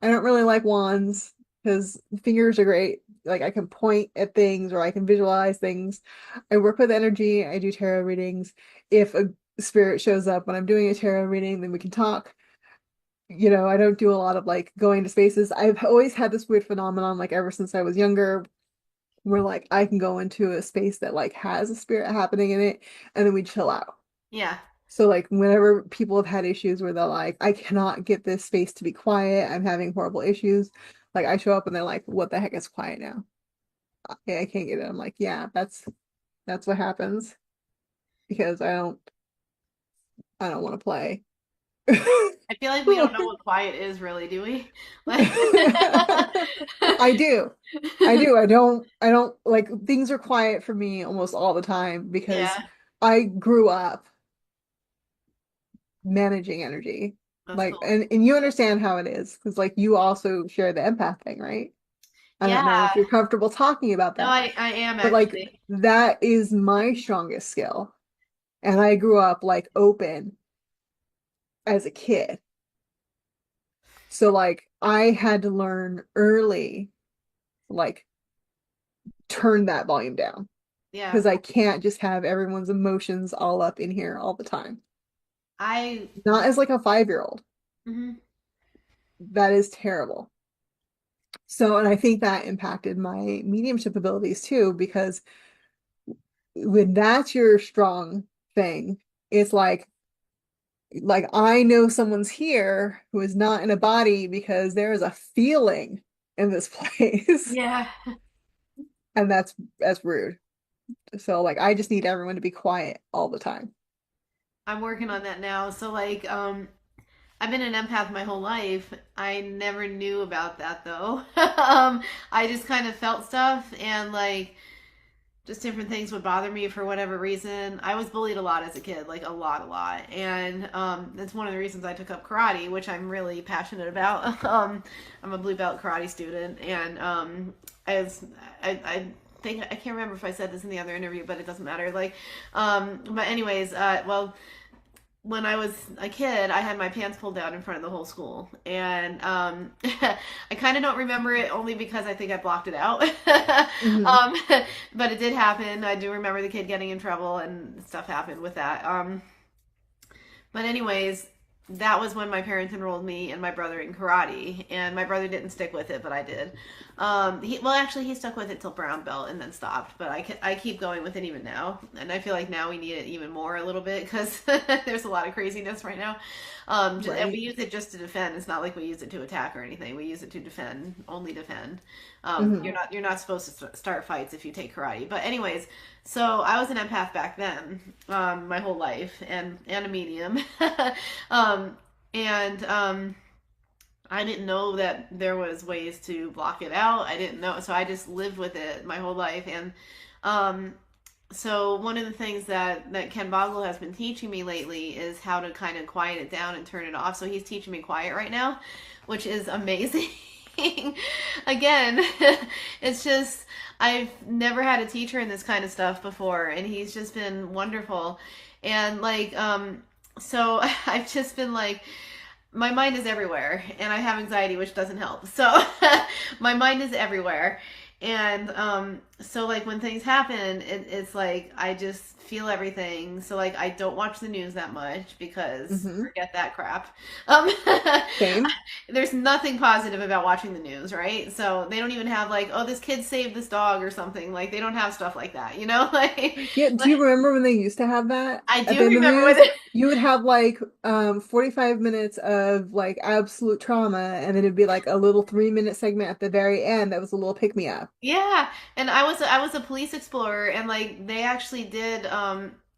I don't really like wands because fingers are great. Like I can point at things or I can visualize things. I work with energy. I do tarot readings. If a spirit shows up when I'm doing a tarot reading, then we can talk. I don't do a lot of like going to spaces. I've always had this weird phenomenon, like ever since I was younger, where like I can go into a space that like has a spirit happening in it, and then we chill out. Yeah. So like whenever people have had issues where they're like, I cannot get this space to be quiet, I'm having horrible issues. Like I show up and they're like, what the heck is quiet now? I can't get it. I'm like, yeah, that's what happens because I don't want to play. I feel like we don't know what quiet is really, do we? Like I do. I do. I don't like things are quiet for me almost all the time because Yeah, I grew up managing energy. that's Like cool. and you understand how it is because like you also share the empath thing, right? I don't know if Yeah. you're comfortable talking about No, that, I am but like actually. that is my strongest skill. And I grew up like open as a kid. So like I had to learn early, like turn that volume down Yeah. because I can't just have everyone's emotions all up in here all the time. I Not as like a 5-year-old. mhm. That is terrible. So, and I think that impacted my mediumship abilities too, because when that's your strong thing, it's like I know someone's here who is not in a body because there is a feeling in this place. Yeah. And that's rude. So like I just need everyone to be quiet all the time. I'm working on that now. So like I've been an empath my whole life. I never knew about that though. I just kind of felt stuff and like just different things would bother me for whatever reason. I was bullied a lot as a kid, like a lot, a lot, and that's one of the reasons I took up karate, which I'm really passionate about. I'm a blue belt karate student, and as I think I can't remember if I said this in the other interview, but it doesn't matter. Like, but anyways, well, when I was a kid, I had my pants pulled down in front of the whole school, and I kind of don't remember it only because I think I blocked it out. Hmm. um, but it did happen. I do remember the kid getting in trouble and stuff happened with that. But anyways, that was when my parents enrolled me and my brother in karate, and my brother didn't stick with it, but I did. Well, actually, he stuck with it till brown belt and then stopped. But I keep going with it even now, and I feel like now we need it even more a little bit because there's a lot of craziness right now. And we Right. use it just to defend. It's not like we use it to attack or anything. We use it to defend, only defend. Hmm. You're not supposed to start fights if you take karate. But anyways, so I was an empath back then, my whole life, and a medium, um, and I didn't know that there was ways to block it out. I didn't know, so I just lived with it my whole life, and um, so one of the things that Ken Boggle has been teaching me lately is how to kind of quiet it down and turn it off. So he's teaching me quiet right now, which is amazing. Again, it's just I've never had a teacher in this kind of stuff before, and he's just been wonderful. And like so I've just been like my mind is everywhere and I have anxiety which doesn't help. So my mind is everywhere. And so like when things happen, it's like I just feel everything. So like I don't watch the news that much because Hmm. forget that crap. Um Same. there's nothing positive about watching the news, right? So they don't even have like, oh, this kid saved this dog or something. Like they don't have stuff like that, you know? Yeah, do you remember when they used to have that I at do the end of the remember when news? You would have like 45 minutes of like absolute trauma, and then it'd be like a little 3-minute segment at the very end that was a little pick me up. yeah, and I was a police explorer, and like they actually did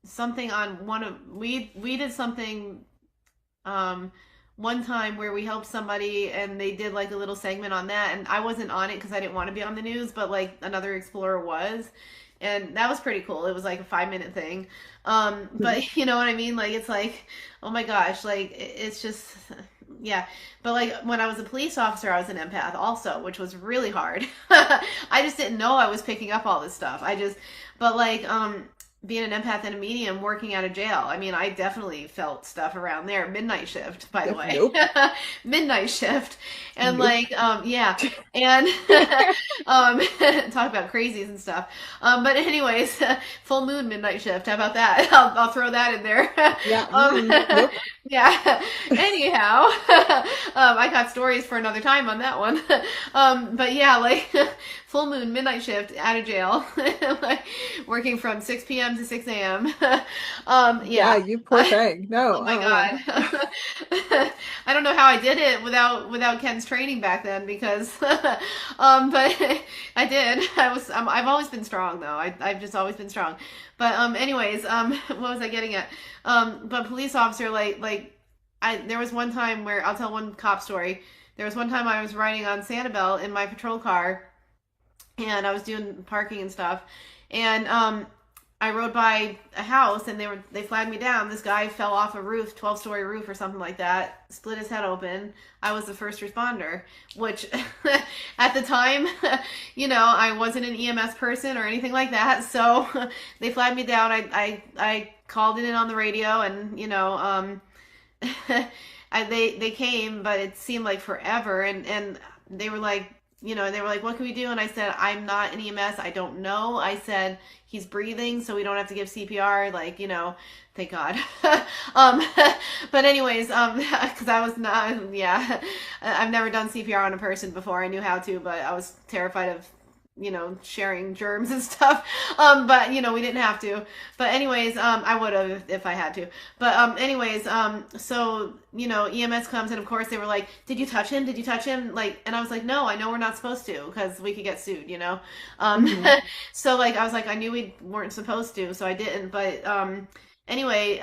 something on one of we did something um one time where we helped somebody and they did like a little segment on that, and I wasn't on it because I didn't want to be on the news, but like another explorer was, and that was pretty cool. It was like a 5 minute thing, Mhm. but you know what I mean, like it's like oh my gosh, like it's just yeah. But like when I was a police officer, I was an empath also, which was really hard. I just didn't know I was picking up all this stuff. I just but like being an empath and a medium working out of jail. I mean, I definitely felt stuff around there. Midnight shift, by the Yep, way. nope, Midnight shift. And nope. like, yeah. And talk about crazies and stuff. But anyways, full moon midnight shift. How about that? I'll throw that in there. Yeah, um, nope. yeah. Anyhow, I got stories for another time on that one. But yeah, like full moon midnight shift out of jail, like working from 6 p.m. to 6 a.m. Yeah, Yeah. you poor thing. Oh No, my God. I don't know how I did it without Ken's training back then because but I did. I've always been strong though. I've just always been strong. But anyways, what was I getting at? But police officer I there was one time where I'll tell one cop story. There was one time I was riding on Sanibel in my patrol car and I was doing parking and stuff. And I rode by a house and they flagged me down. This guy fell off a roof, 12-story roof or something like that, split his head open. I was the first responder, which at the time, I wasn't an EMS person or anything like that. So they flagged me down. I called it in on the radio, and they came, but it seemed like forever, and they were like, what can we do? And I said, I'm not an EMS. I don't know. I said, he's breathing, so we don't have to give CPR. Like, thank God. um, but anyways, because I was not, yeah, I've never done CPR on a person before. I knew how to, but I was terrified of sharing germs and stuff. But we didn't have to. But anyways, I would have if I had to. But anyways, so EMS comes, and of course they were like, "Did you touch him? Did you touch him?" Like, and I was like, "No, I know we're not supposed to because we could get sued." Hmm. So like I was like, I knew we weren't supposed to, so I didn't. But anyway,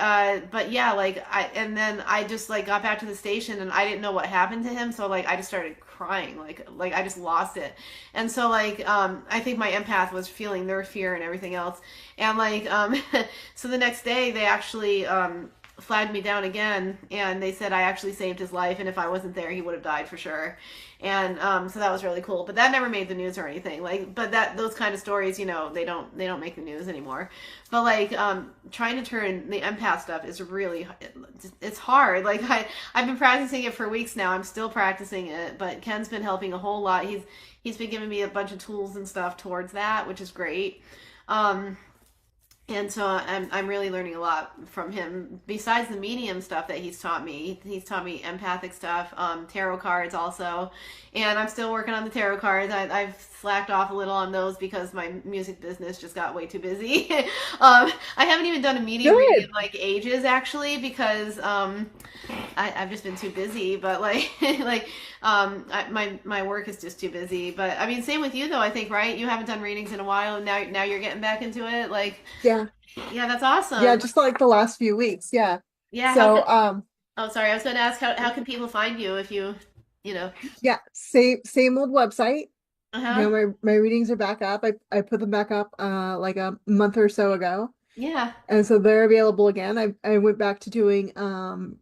but yeah, like and then I just like got back to the station, and I didn't know what happened to him, so like I just started crying, like I just lost it. And so like I think my empath was feeling their fear and everything else. And like so the next day they actually flagged me down again, and they said I actually saved his life, and if I wasn't there he would have died for sure. And so that was really cool, but that never made the news or anything. Like, but that those kind of stories, they don't make the news anymore. But like trying to turn the empath stuff is really, it's hard. Like I've been practicing it for weeks now. I'm still practicing it, but Ken's been helping a whole lot. He's been giving me a bunch of tools and stuff towards that, which is great. um and so I'm really learning a lot from him. Besides the medium stuff that he's taught me empathic stuff, tarot cards also, and I'm still working on the tarot cards. I've slacked off a little on those because my music business just got way too busy. I haven't even done a medium reading in Good. like ages actually because I've just been too busy. But like my work is just too busy. But I mean, same with you though. I think, right? You haven't done readings in a while, and now you're getting back into it. Like, Yeah. yeah, that's Yeah, awesome. just like the last few weeks. Yeah. Yeah, how So, could oh sorry, I was going to ask how can people find you if you know. yeah, same old website. Uh-huh. My readings are back up. I put them back up like a month or so ago. Yeah. And so they're available again. I went back to doing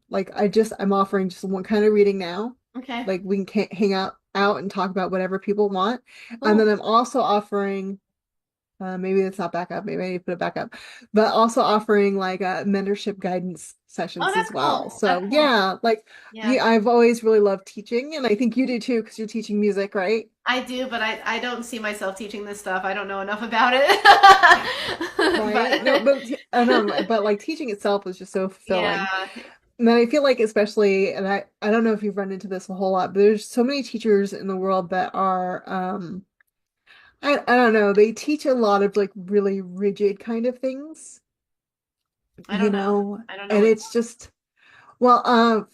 like I'm offering just one kind of reading now. Okay. Like we can hang out and talk about whatever people want. And Cool. then I'm also offering maybe it's not back up, maybe I need to put it back up. But also offering like mentorship guidance Oh, sessions that's as well. cool. That's So cool. yeah, like Yeah. yeah, I've always really loved teaching, and I think you do too because you're teaching music, right? I do, but I don't see myself teaching this stuff. I don't know enough about it. Right? No, But but I know, but like teaching itself is just so fulfilling. yeah. And then I feel like especially, and I don't know if you've run into this a whole lot, but there's so many teachers in the world that are I don't know, they teach a lot of like really rigid kind of things, I don't know. I don't know and what. it's just well, oh,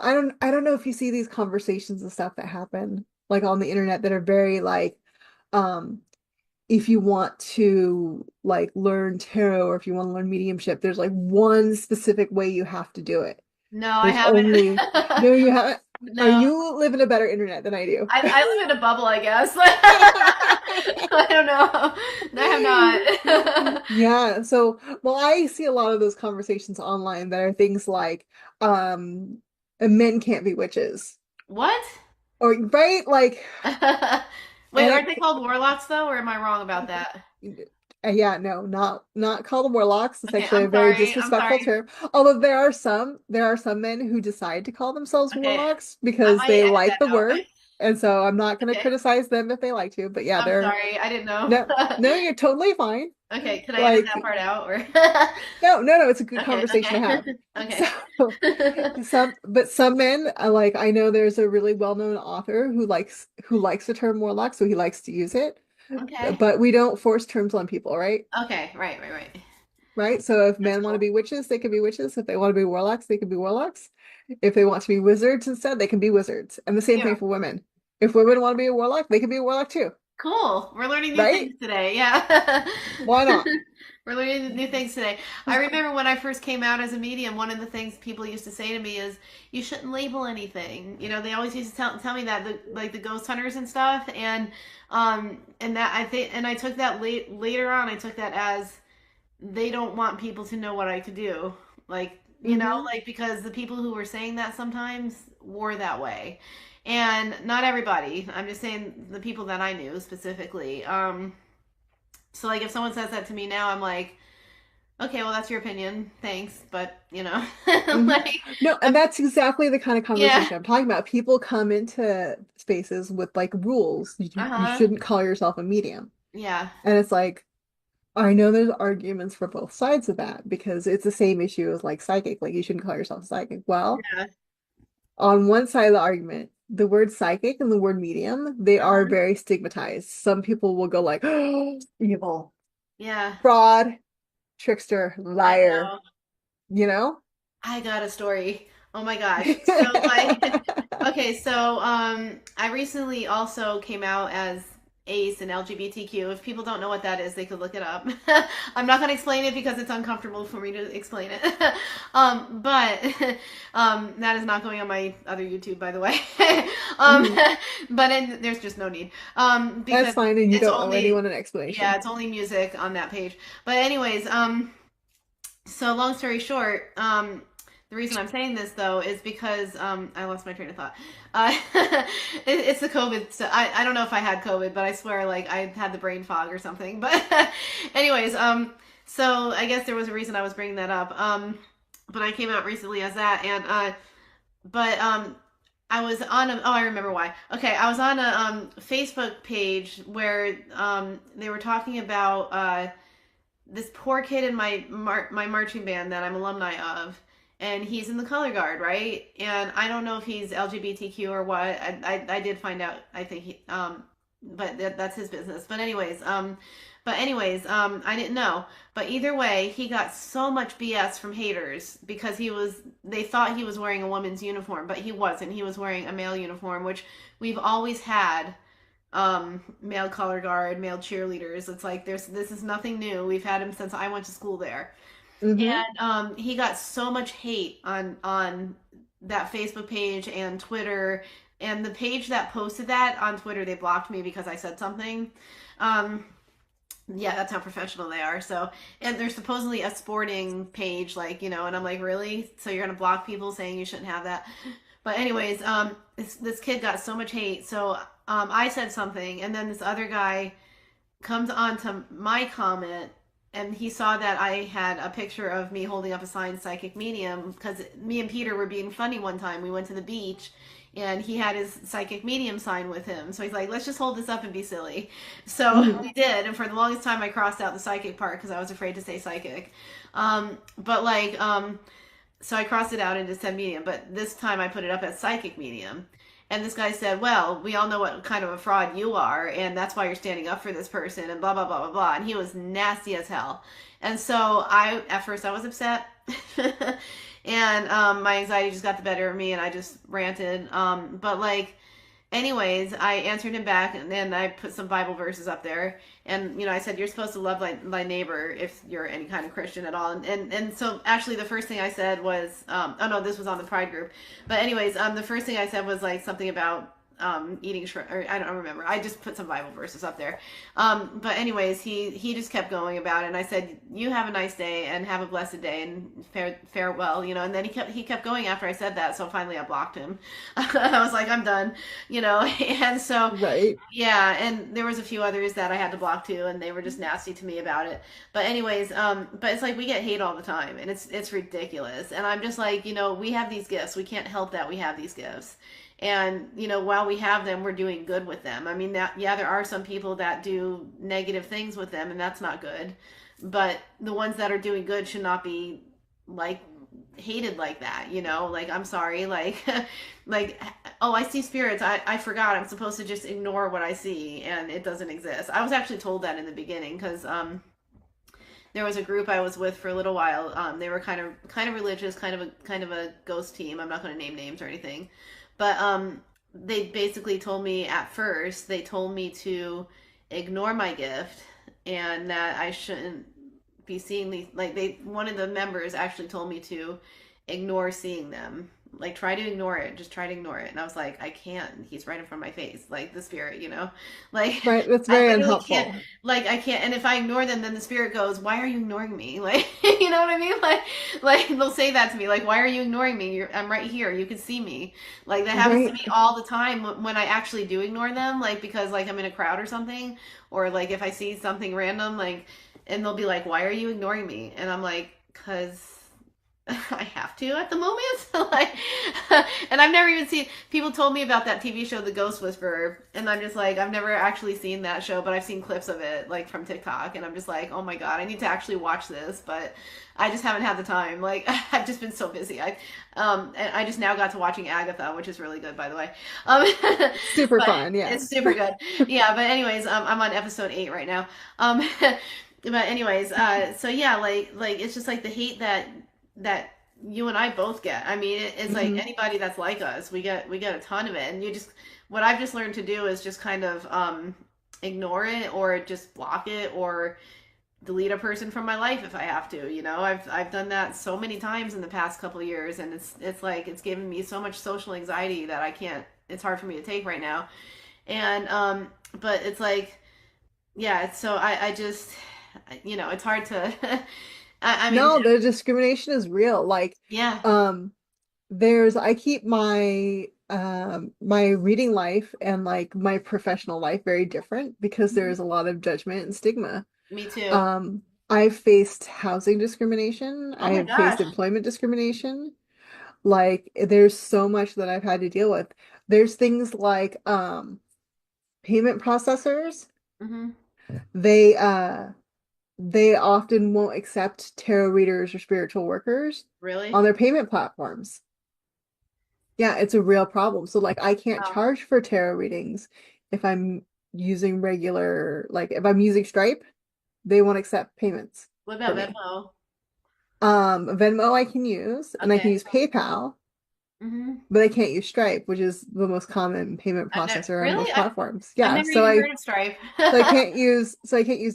I don't know if you see these conversations and stuff that happen like on the internet that are very like um if you want to like learn tarot or if you want to learn mediumship, there's like one specific way you have to do it. No, I There's haven't. only no, you haven't. Are No. you live in a better internet than I do? I live in a bubble, I guess. I don't know. I have not. Yeah, so well, I see a lot of those conversations online that are things like men can't be witches. What? Or right, like Wait, and aren't they called warlocks though, or am I wrong about that? yeah, no, not call them warlocks. It's Okay, actually I'm a very sorry. I'm disrespectful sorry. term. Although there are some men who decide to call themselves Okay, warlocks I because might they edit like that the out. word. And so I'm not going to Okay, criticize them if they like to, but yeah, I'm they're sorry. I didn't know. no, no, you're totally fine. Okay, can I edit that Like part out or? no, no, no, it's a good Okay, conversation to okay, have. okay. So some men like I know there's a really well-known author who likes the term warlock, so he likes to use it. Okay. But we don't force terms on people, right? Okay, right, right, right. Right? So if That's men want to cool. be witches, they can be witches. If they want to be warlocks, they can be warlocks. If they want to be wizards instead, they can be wizards. And the same Yeah, thing for women. If women want to be a warlock, they can be a warlock too, cool. We're learning new right? things today. Yeah. Why not? We're learning new things today. I remember when I first came out as a medium, one of the things people used to say to me is, "You shouldn't label anything." They always used to tell me that, like the ghost hunters and stuff, and that I think, and I took that later on. I took that as they don't want people to know what I could do. Like, Hmm. like because the people who were saying that sometimes were that way. And not everybody. I'm just saying the people that I knew specifically. So like if someone says that to me now, I'm like, okay, well that's your opinion. Thanks, but Hmm. like No, and that's exactly the kind of yeah. conversation I'm talking about. People come into spaces with like rules. You Uh-huh. shouldn't call yourself a medium. Yeah. And it's like, I know there's arguments for both sides of that because it's the same issue as like psychic. Like you shouldn't call yourself a psychic. Well, Yeah. on one side of the argument, the word psychic and the word medium, they are Uh-huh. very stigmatized. Some people will go like, oh, evil, Yeah. fraud, trickster, I liar, know. you know? I got a story. Oh my gosh. So like okay, so I recently also came out as ace and LGBTQ. If people don't know what that is, they could look it up. I'm not going to explain it because it's uncomfortable for me to explain it. But that is not going on my other YouTube, by the way. um, Mhm. but there's just no need That's because fine, and you it's don't owe only anyone an yeah, explanation. it's only music on that page. But anyways, so long story short, the reason I'm saying this though is because I lost my train of thought. It's the COVID stuff. I don't know if I had COVID, but I swear like I had the brain fog or something. But anyways, so I guess there was a reason I was bringing that up. But I came out recently as that, and but I was on a, oh, I remember why. Okay, I was on a Facebook page where they were talking about this poor kid in my marching band that I'm alumni of, and he's in the color guard, right? And I don't know if he's LGBTQ or what. I did find out. I think but that's his business. But anyways, I didn't know. But either way, he got so much BS from haters because they thought he was wearing a woman's uniform, but he wasn't. He was wearing a male uniform, which we've always had male color guard, male cheerleaders. It's like this is nothing new. We've had him since I went to school there. Hmm. And he got so much hate on that Facebook page and Twitter. And the page that posted that on Twitter, they blocked me because I said something. Um, yeah, that's how professional they are. So, and there's supposedly a sporting page, like, and I'm like, really? So you're gonna block people saying you shouldn't have that? But anyways, this kid got so much hate. So I said something, and then this other guy comes on to my comment, and he saw that I had a picture of me holding up a signed psychic medium because me and Peter were being funny one time. We went to the beach, and he had his psychic medium sign with him. So he's like, let's just hold this up and be silly. So Hmm. we did, and for the longest time, I crossed out the psychic part because I was afraid to say psychic. But like, so I crossed it out into said medium, but this time I put it up as psychic medium. And this guy said, well, we all know what kind of a fraud you are, and that's why you're standing up for this person, and blah, blah, blah, blah, blah. And he was nasty as hell. And so at first I was upset. And my anxiety just got the better of me, and I just ranted. But like, anyways, I answered him back, and then I put some Bible verses up there. And, I said, you're supposed to love thy neighbor if you're any kind of Christian at all. And so actually the first thing I said was, oh no, this was on the Pride group. But anyways, the first thing I said was like something about eating shrimp, or I don't remember. I just put some Bible verses up there. But anyways, he just kept going about it, and I said, "You have a nice day and have a blessed day and farewell," And then he kept going after I said that, so finally I blocked him. I was like, "I'm done," and so Right. yeah, and there was a few others that I had to block too, and they were just nasty to me about it. But anyways, but it's like we get hate all the time, and it's ridiculous. And I'm just like, we have these gifts. We can't help that we have these gifts. And while we have them, we're doing good with them. I mean, that yeah, there are some people that do negative things with them, and that's not good. But the ones that are doing good should not be like hated like that, like I'm sorry, like like oh, I see spirits. I forgot I'm supposed to just ignore what I see and it doesn't exist. I was actually told that in the beginning because there was a group I was with for a little while. They were kind of religious, kind of a ghost team. I'm not going to name names or anything, but they basically told me at first, they told me to ignore my gift and that I shouldn't be seeing these, like, one of the members actually told me to ignore seeing them, Like, try to ignore it. Just try to ignore it. And I was like, I can't. He's right in front of my face, like the spirit, you know? Like, Right. That's I very literally can't, unhelpful. like, I can't. And if I ignore them, then the spirit goes, why are you ignoring me? Like, you know what I mean? Like they'll say that to me, like, why are you ignoring me? I'm right here. You can see me. Like, that happens to Right. me all the time when I actually do ignore them, like, because, like, I'm in a crowd or something, or, like, if I see something random, like, and they'll be like, why are you ignoring me? And I'm like, because I have to at the moment. Like, and I've never even seen. People told me about that TV show, The Ghost Whisperer, and I'm just like, I've never actually seen that show, but I've seen clips of it, like from TikTok, and I'm just like, oh my god, I need to actually watch this, but I just haven't had the time. Like, I've just been so busy. And I just now got to watching Agatha, which is really good, by the way. Um, Super but fun. it's Yes. super good. Yeah, but anyways, I'm on episode 8 right now. But anyways, so yeah, like it's just like the hate that you and I both get. I mean, it's like Hmm. anybody that's like us, we get a ton of it, and you just what I've just learned to do is just kind of ignore it or just block it or delete a person from my life if I have to. You know, I've done that so many times in the past couple of years, and it's like it's given me so much social anxiety that I can't. It's hard for me to take right now, and but it's like yeah. So I just it's hard to. I mean, No, the discrimination is real. Like, yeah. um, I keep my my reading life and like my professional life very different because there Mhm. is a lot of judgment and stigma. Me too. Um, I've faced housing discrimination. Oh my I've faced gosh. employment discrimination. Like, there's so much that I've had to deal with. There's things like payment processors. Hmm. They they often won't accept tarot readers or spiritual workers Really? on their payment platforms. Yeah, it's a real problem. So like I can't Wow. charge for tarot readings if I'm using like if I'm using Stripe, they won't accept payments What for about me. Venmo? Venmo I can use and I can Okay. use PayPal, Hmm. but I can't use Stripe, which is the most common payment I've never processor on really. most I platforms. I've Yeah, never even heard of Stripe. so I can't use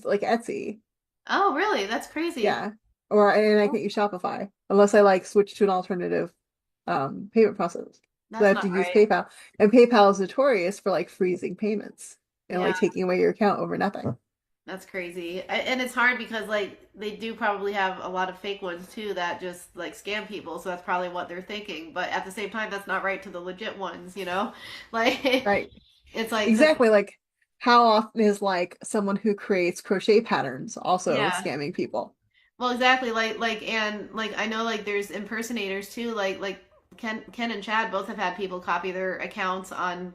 like Etsy. Oh, really? That's crazy. Yeah. And I can't use Shopify unless I like switch to an alternative payment process. So I That's have not to use right. PayPal. And PayPal is notorious for like freezing payments and Yeah, like taking away your account over nothing. that's crazy. And it's hard because like they do probably have a lot of fake ones too that just like scam people. So that's probably what they're thinking. But at the same time, that's not right to the legit ones, you know? Like Right. it's like because Exactly. Like how often is like someone who creates crochet patterns also yeah. scamming people? Well, exactly. And like I know like there's impersonators too. Like Ken and Chad both have had people copy their accounts on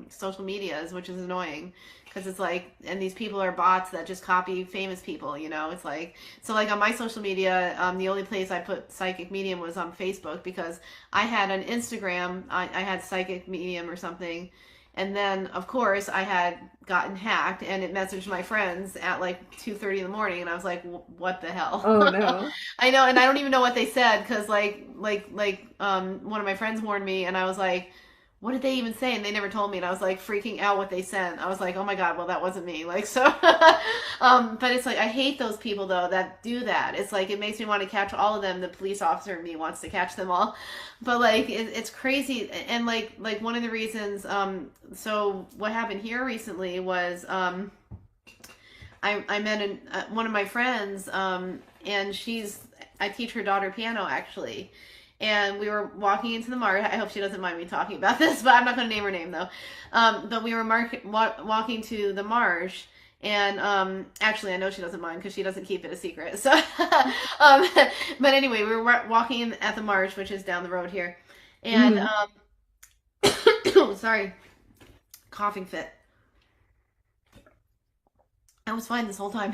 social medias, which is annoying because it's like and these people are bots that just copy famous people. You know, it's like so like on my social media, the only place I put psychic medium was on Facebook because I had an Instagram. I had psychic medium or something. And then, of course, I had gotten hacked, and it messaged my friends at like 2:30 in the morning, and I was like, "What the hell?" Oh no. I know, and I don't even know what they said because, one of my friends warned me, and I was like, "What did they even say?" And they never told me, and I was like freaking out what they sent. I was like, "Oh my god, well that wasn't me." Like so, but it's like I hate those people though that do that. It's like it makes me want to catch all of them. The police officer in me wants to catch them all, but like it's crazy. And like one of the reasons, so what happened here recently was I met one of my friends, and I teach her daughter piano actually. And we were walking into the marsh. I hope she doesn't mind me talking about this, but I'm not going to name her name though. But we were walking to the marsh, and actually, I know she doesn't mind because she doesn't keep it a secret. So, um, but anyway, we were walking at the marsh, which is down the road here, and Hmm. sorry, coughing fit. I was fine this whole time.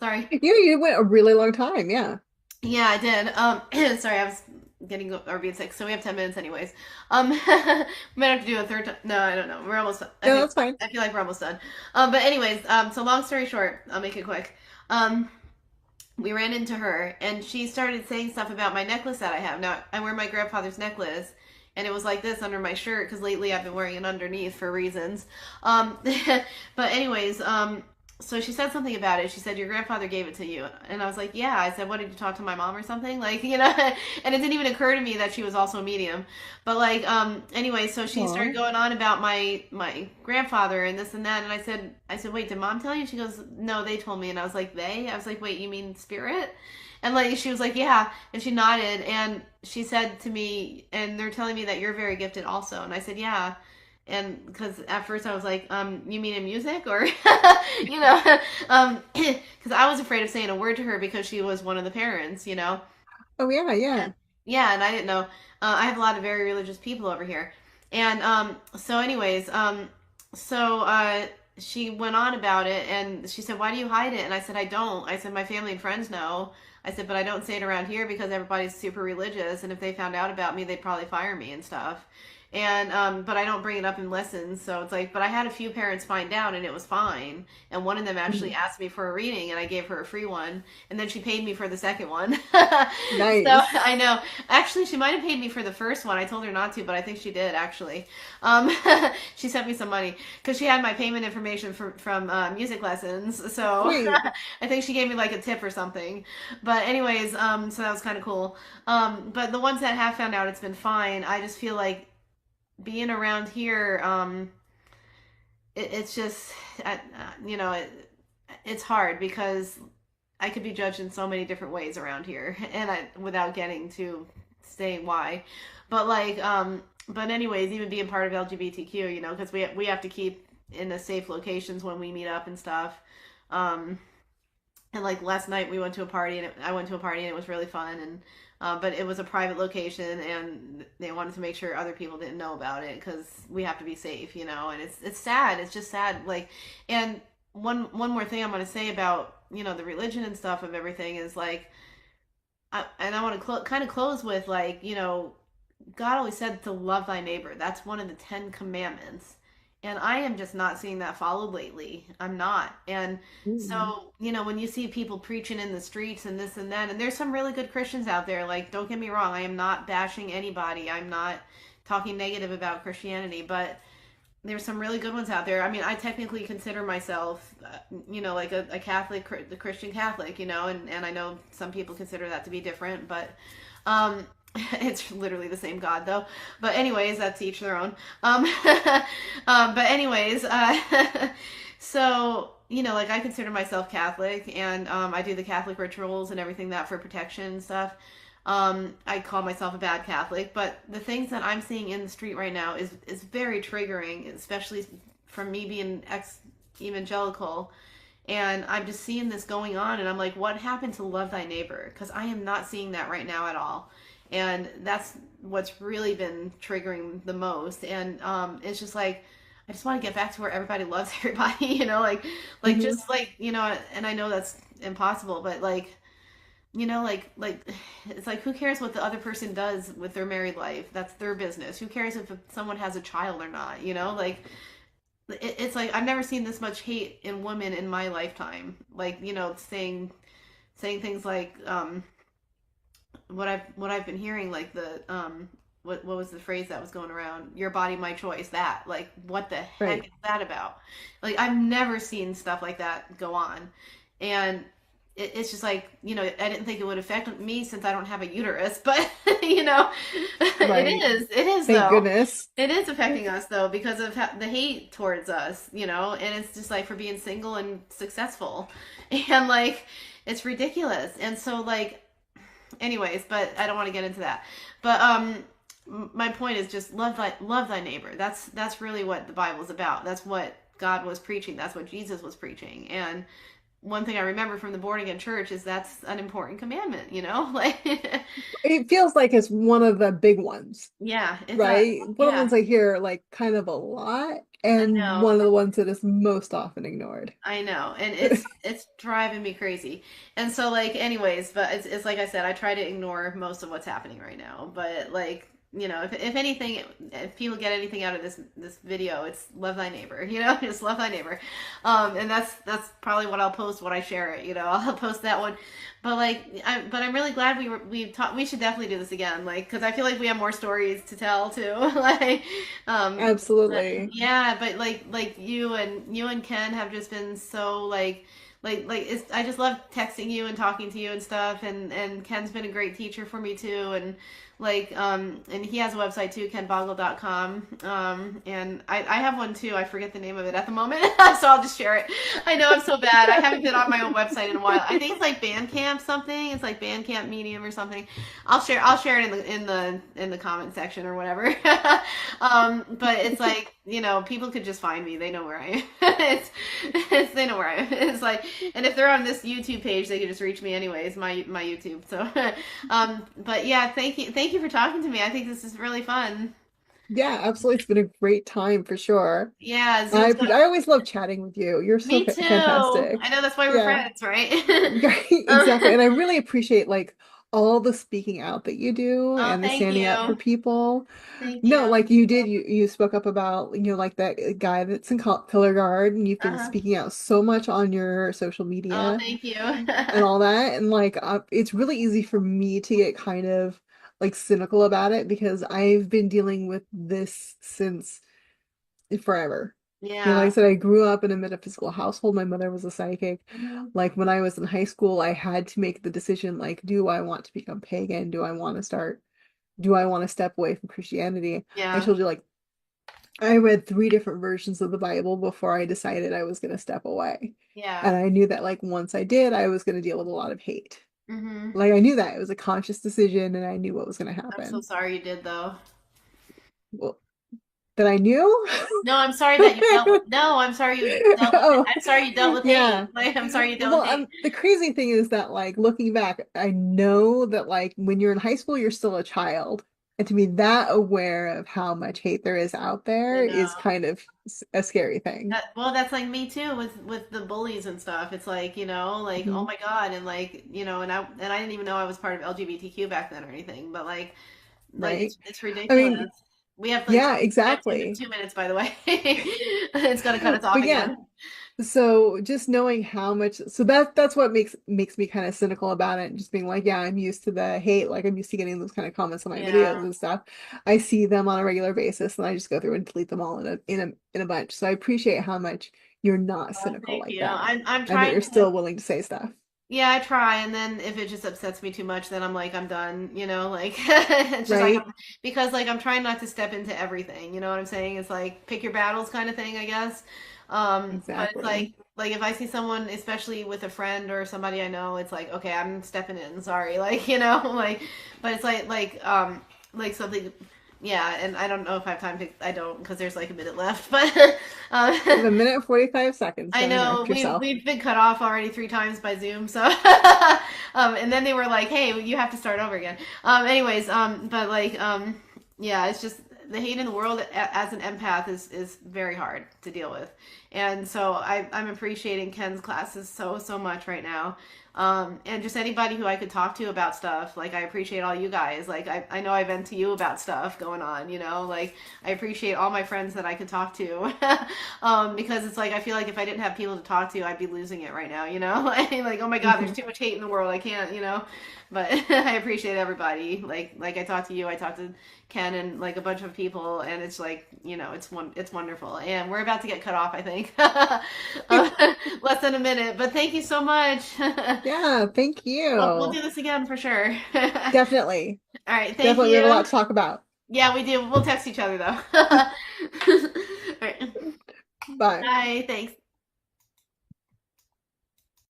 Sorry. You went a really long time. Yeah. Yeah, I did. Sorry, I was getting or being sick. So we have 10 minutes, anyways. We might have to do a third time. No, I don't know. We're almost done. No, that's fine. I feel like we're almost done. But anyways, so long story short, I'll make it quick. Um, we ran into her, and she started saying stuff about my necklace that I have. Now I wear my grandfather's necklace, and it was like this under my shirt because lately I've been wearing it underneath for reasons. But anyways, so she said something about it. She said, your grandfather gave it to you. And I was like, yeah. I said, what, did you talk to my mom or something? Like, and it didn't even occur to me that she was also a medium. But like, anyway, so she started Aw. going on about my grandfather and this and that. And I said, wait, did mom tell you? She goes, no, they told me. And I was like, they? I was like, wait, you mean spirit? And like, she was like, yeah. And she nodded and she said to me, and they're telling me that you're very gifted also. And I said, yeah. And because at first I was like, you mean in music or, because I was afraid of saying a word to her because she was one of the parents. Oh yeah, yeah. Yeah, and I didn't know. I have a lot of very religious people over here. And so, anyways, she went on about it and she said, why do you hide it? And I said, I don't. I said, my family and friends know. I said, but I don't say it around here because everybody's super religious. And if they found out about me, they'd probably fire me and stuff. And but I don't bring it up in lessons, so it's like, but I had a few parents find out and it was fine. And one of them actually Mhm. asked me for a reading and I gave her a free one, and then she paid me for the second one. So Nice. I know. Actually, she might have paid me for the first one. I told her not to, but I think she did actually. She sent me some money because she had my payment information from music lessons. So Sweet. I think she gave me like a tip or something. But anyways, so that was kind of cool. But the ones that have found out, it's been fine. I just feel like being around here, it's just, it's hard because I could be judged in so many different ways around here, and without getting to say why, but like, but anyways, even being part of LGBTQ, because we have to keep in the safe locations when we meet up and stuff. Um, and like last night we went to a party and I went to a party and it was really fun and but it was a private location and they wanted to make sure other people didn't know about it because we have to be safe. And it's sad. It's just sad. Like, and one more thing I'm going to say about the religion and stuff of everything is like, and I want to kind of close with like, God always said to love thy neighbor. That's one of the 10 commandments. And I am just not seeing that followed lately. I'm not. And Mm. so, when you see people preaching in the streets and this and that, and there's some really good Christians out there, like, don't get me wrong, I am not bashing anybody. I'm not talking negative about Christianity, but there's some really good ones out there. I mean, I technically consider myself, like a Catholic, the Christian Catholic, and I know some people consider that to be different, but it's literally the same God though. But anyways, that's each their own. But anyways, so like I consider myself Catholic, and I do the Catholic rituals and everything that for protection and stuff. I call myself a bad Catholic, but the things that I'm seeing in the street right now is very triggering, especially from me being ex evangelical. And I'm just seeing this going on, and I'm like, what happened to love thy neighbor? Because I am not seeing that right now at all. And that's what's really been triggering the most. And it's just like, I just want to get back to where everybody loves everybody, like Hmm. just like, and I know that's impossible, but like it's like who cares what the other person does with their married life? That's their business. Who cares if someone has a child or not? Like it's like I've never seen this much hate in women in my lifetime. Like saying things like what I've been hearing, like the what was the phrase that was going around? Your body, my choice. That, like, what the heck Right. is that about? Like, I've never seen stuff like that go on, and it's just like I didn't think it would affect me since I don't have a uterus, but Right. it is Thank though. goodness. It is affecting us though because of the hate towards us, and it's just like for being single and successful, and like it's ridiculous, and so like anyways, but I don't want to get into that. But my point is just love thy neighbor. That's really what the Bible's about. That's what God was preaching. That's what Jesus was preaching. And one thing I remember from the born again church is that's an important commandment. Like It feels like it's one of the big ones, yeah, it does. right? One of the Yeah, ones I hear like kind of a lot, I and know. one of the ones that is most often ignored. I know, and it's driving me crazy. And so like anyways, but it's like I said, I try to ignore most of what's happening right now. But like if anything, if people get anything out of this video, it's love thy neighbor, just love thy neighbor. And that's probably what I'll post when I share it, I'll post that one. But I'm really glad we should definitely do this again, like, because I feel like we have more stories to tell too. like, Absolutely. yeah, but like you and Ken have just been so I just love texting you and talking to you and stuff, and Ken's been a great teacher for me too, and he has a website too, kenboggle.com. And I have one too. I forget the name of it at the moment, so I'll just share it. I know I'm so bad. I haven't been on my own website in a while. I think it's like Bandcamp something. It's like Bandcamp Medium or something. I'll share it in the comment section or whatever. But it's like, people could just find me. They know where I am. They know where I am. It's like, and if they're on this YouTube page, they can just reach me anyways, my YouTube. So, but yeah, thank you for talking to me. I think this is really fun. Yeah, absolutely. It's been a great time for sure. Yeah, I Zoom's appre- I always love chatting with you. You're so me too. fantastic. I know that's why we're Yeah. friends, right? Right, exactly. And I really appreciate like all the speaking out that you do Oh, and the thank standing up for you. people. Thank No, you. like you did, you spoke up about, like that guy that's in color guard, and you've been Uh-huh. speaking out so much on your social Oh, media thank you. and all that. And like it's really easy for me to get kind of like cynical about it because I've been dealing with this since forever. Like I Yeah. said, I grew up in a metaphysical household. My mother was a psychic. Hmm. Like when I was in high school, I had to make the decision, like, do I want to become pagan? Do I want to step away from Christianity? I Yeah. told you, like, I read three different versions of the Bible before I decided I was going to step away. Yeah. And I knew that, like, once I did, I was going to deal with a lot of hate. Hmm. Like, I knew that it was a conscious decision and I knew what was going to I'm so happen. sorry you did though. Well, that I knew? No, I'm sorry that you dealt with. No, I'm sorry you dealt with it. Oh, I'm sorry you dealt with hate. yeah. Like, I'm sorry you dealt Well, with hate. the crazy thing is that, like, looking back, I know that, like, when you're in high school, you're still a child. And to be that aware of how much hate there is out I there is know. kind of a scary thing. Well, that's like me too with the bullies and stuff. It's like, like, oh Hmm. my God, and like, and I didn't even know I was part of LGBTQ back then or anything, but like Right? it's I ridiculous. mean, We have like yeah, we have exactly. 2 minutes, by the way. It's gonna cut us off But yeah, again. so just knowing how much, so that's what makes me kind of cynical about it, and just being like, yeah, I'm used to the hate, like I'm used to getting those kind of comments on my videos Yeah. and stuff. I see them on a regular basis, and I just go through and delete them all in a bunch. So I appreciate how much you're not Oh, cynical thank like you. that, I'm and that trying you're to. still willing to say stuff, Yeah, I try, and then if it just upsets me too much, then I'm like, I'm done, like it's just like right? because like I'm trying not to step into everything, you know what I'm saying? It's like pick your battles kind of thing, I guess. But it's Exactly. like if I see someone, especially with a friend or somebody I know, it's like, okay, I'm stepping in, sorry, like, but it's like something, yeah, and I don't know if I have time to, I don't, because there's like a minute left, but You have a minute and 45 seconds. I Don't know interrupt we've yourself. we've been cut off already 3 times by Zoom, so and then they were like, "Hey, you have to start over again." Anyways, but yeah, it's just the hate in the world as an empath is very hard to deal with, and so I'm appreciating Ken's classes so much right now. And just anybody who I could talk to about stuff, like I appreciate all you guys. Like I know I vent to you about stuff going on, like I appreciate all my friends that I could talk to. Because it's like I feel like if I didn't have people to talk to, I'd be losing it right now, like oh my God, there's Mhm. too much hate in the world, I can't, but I appreciate everybody. Like I talked to you, I talked to Ken and like a bunch of people, and it's like, it's wonderful. And we're about to get cut off, I think. Less than a minute, but thank you so much. Yeah, thank We'll you. do this again for sure. All Definitely. right, thank Definitely, we have a lot you. to talk about. Yeah, we do. We'll text each other though. All right. Bye. Bye. Thanks.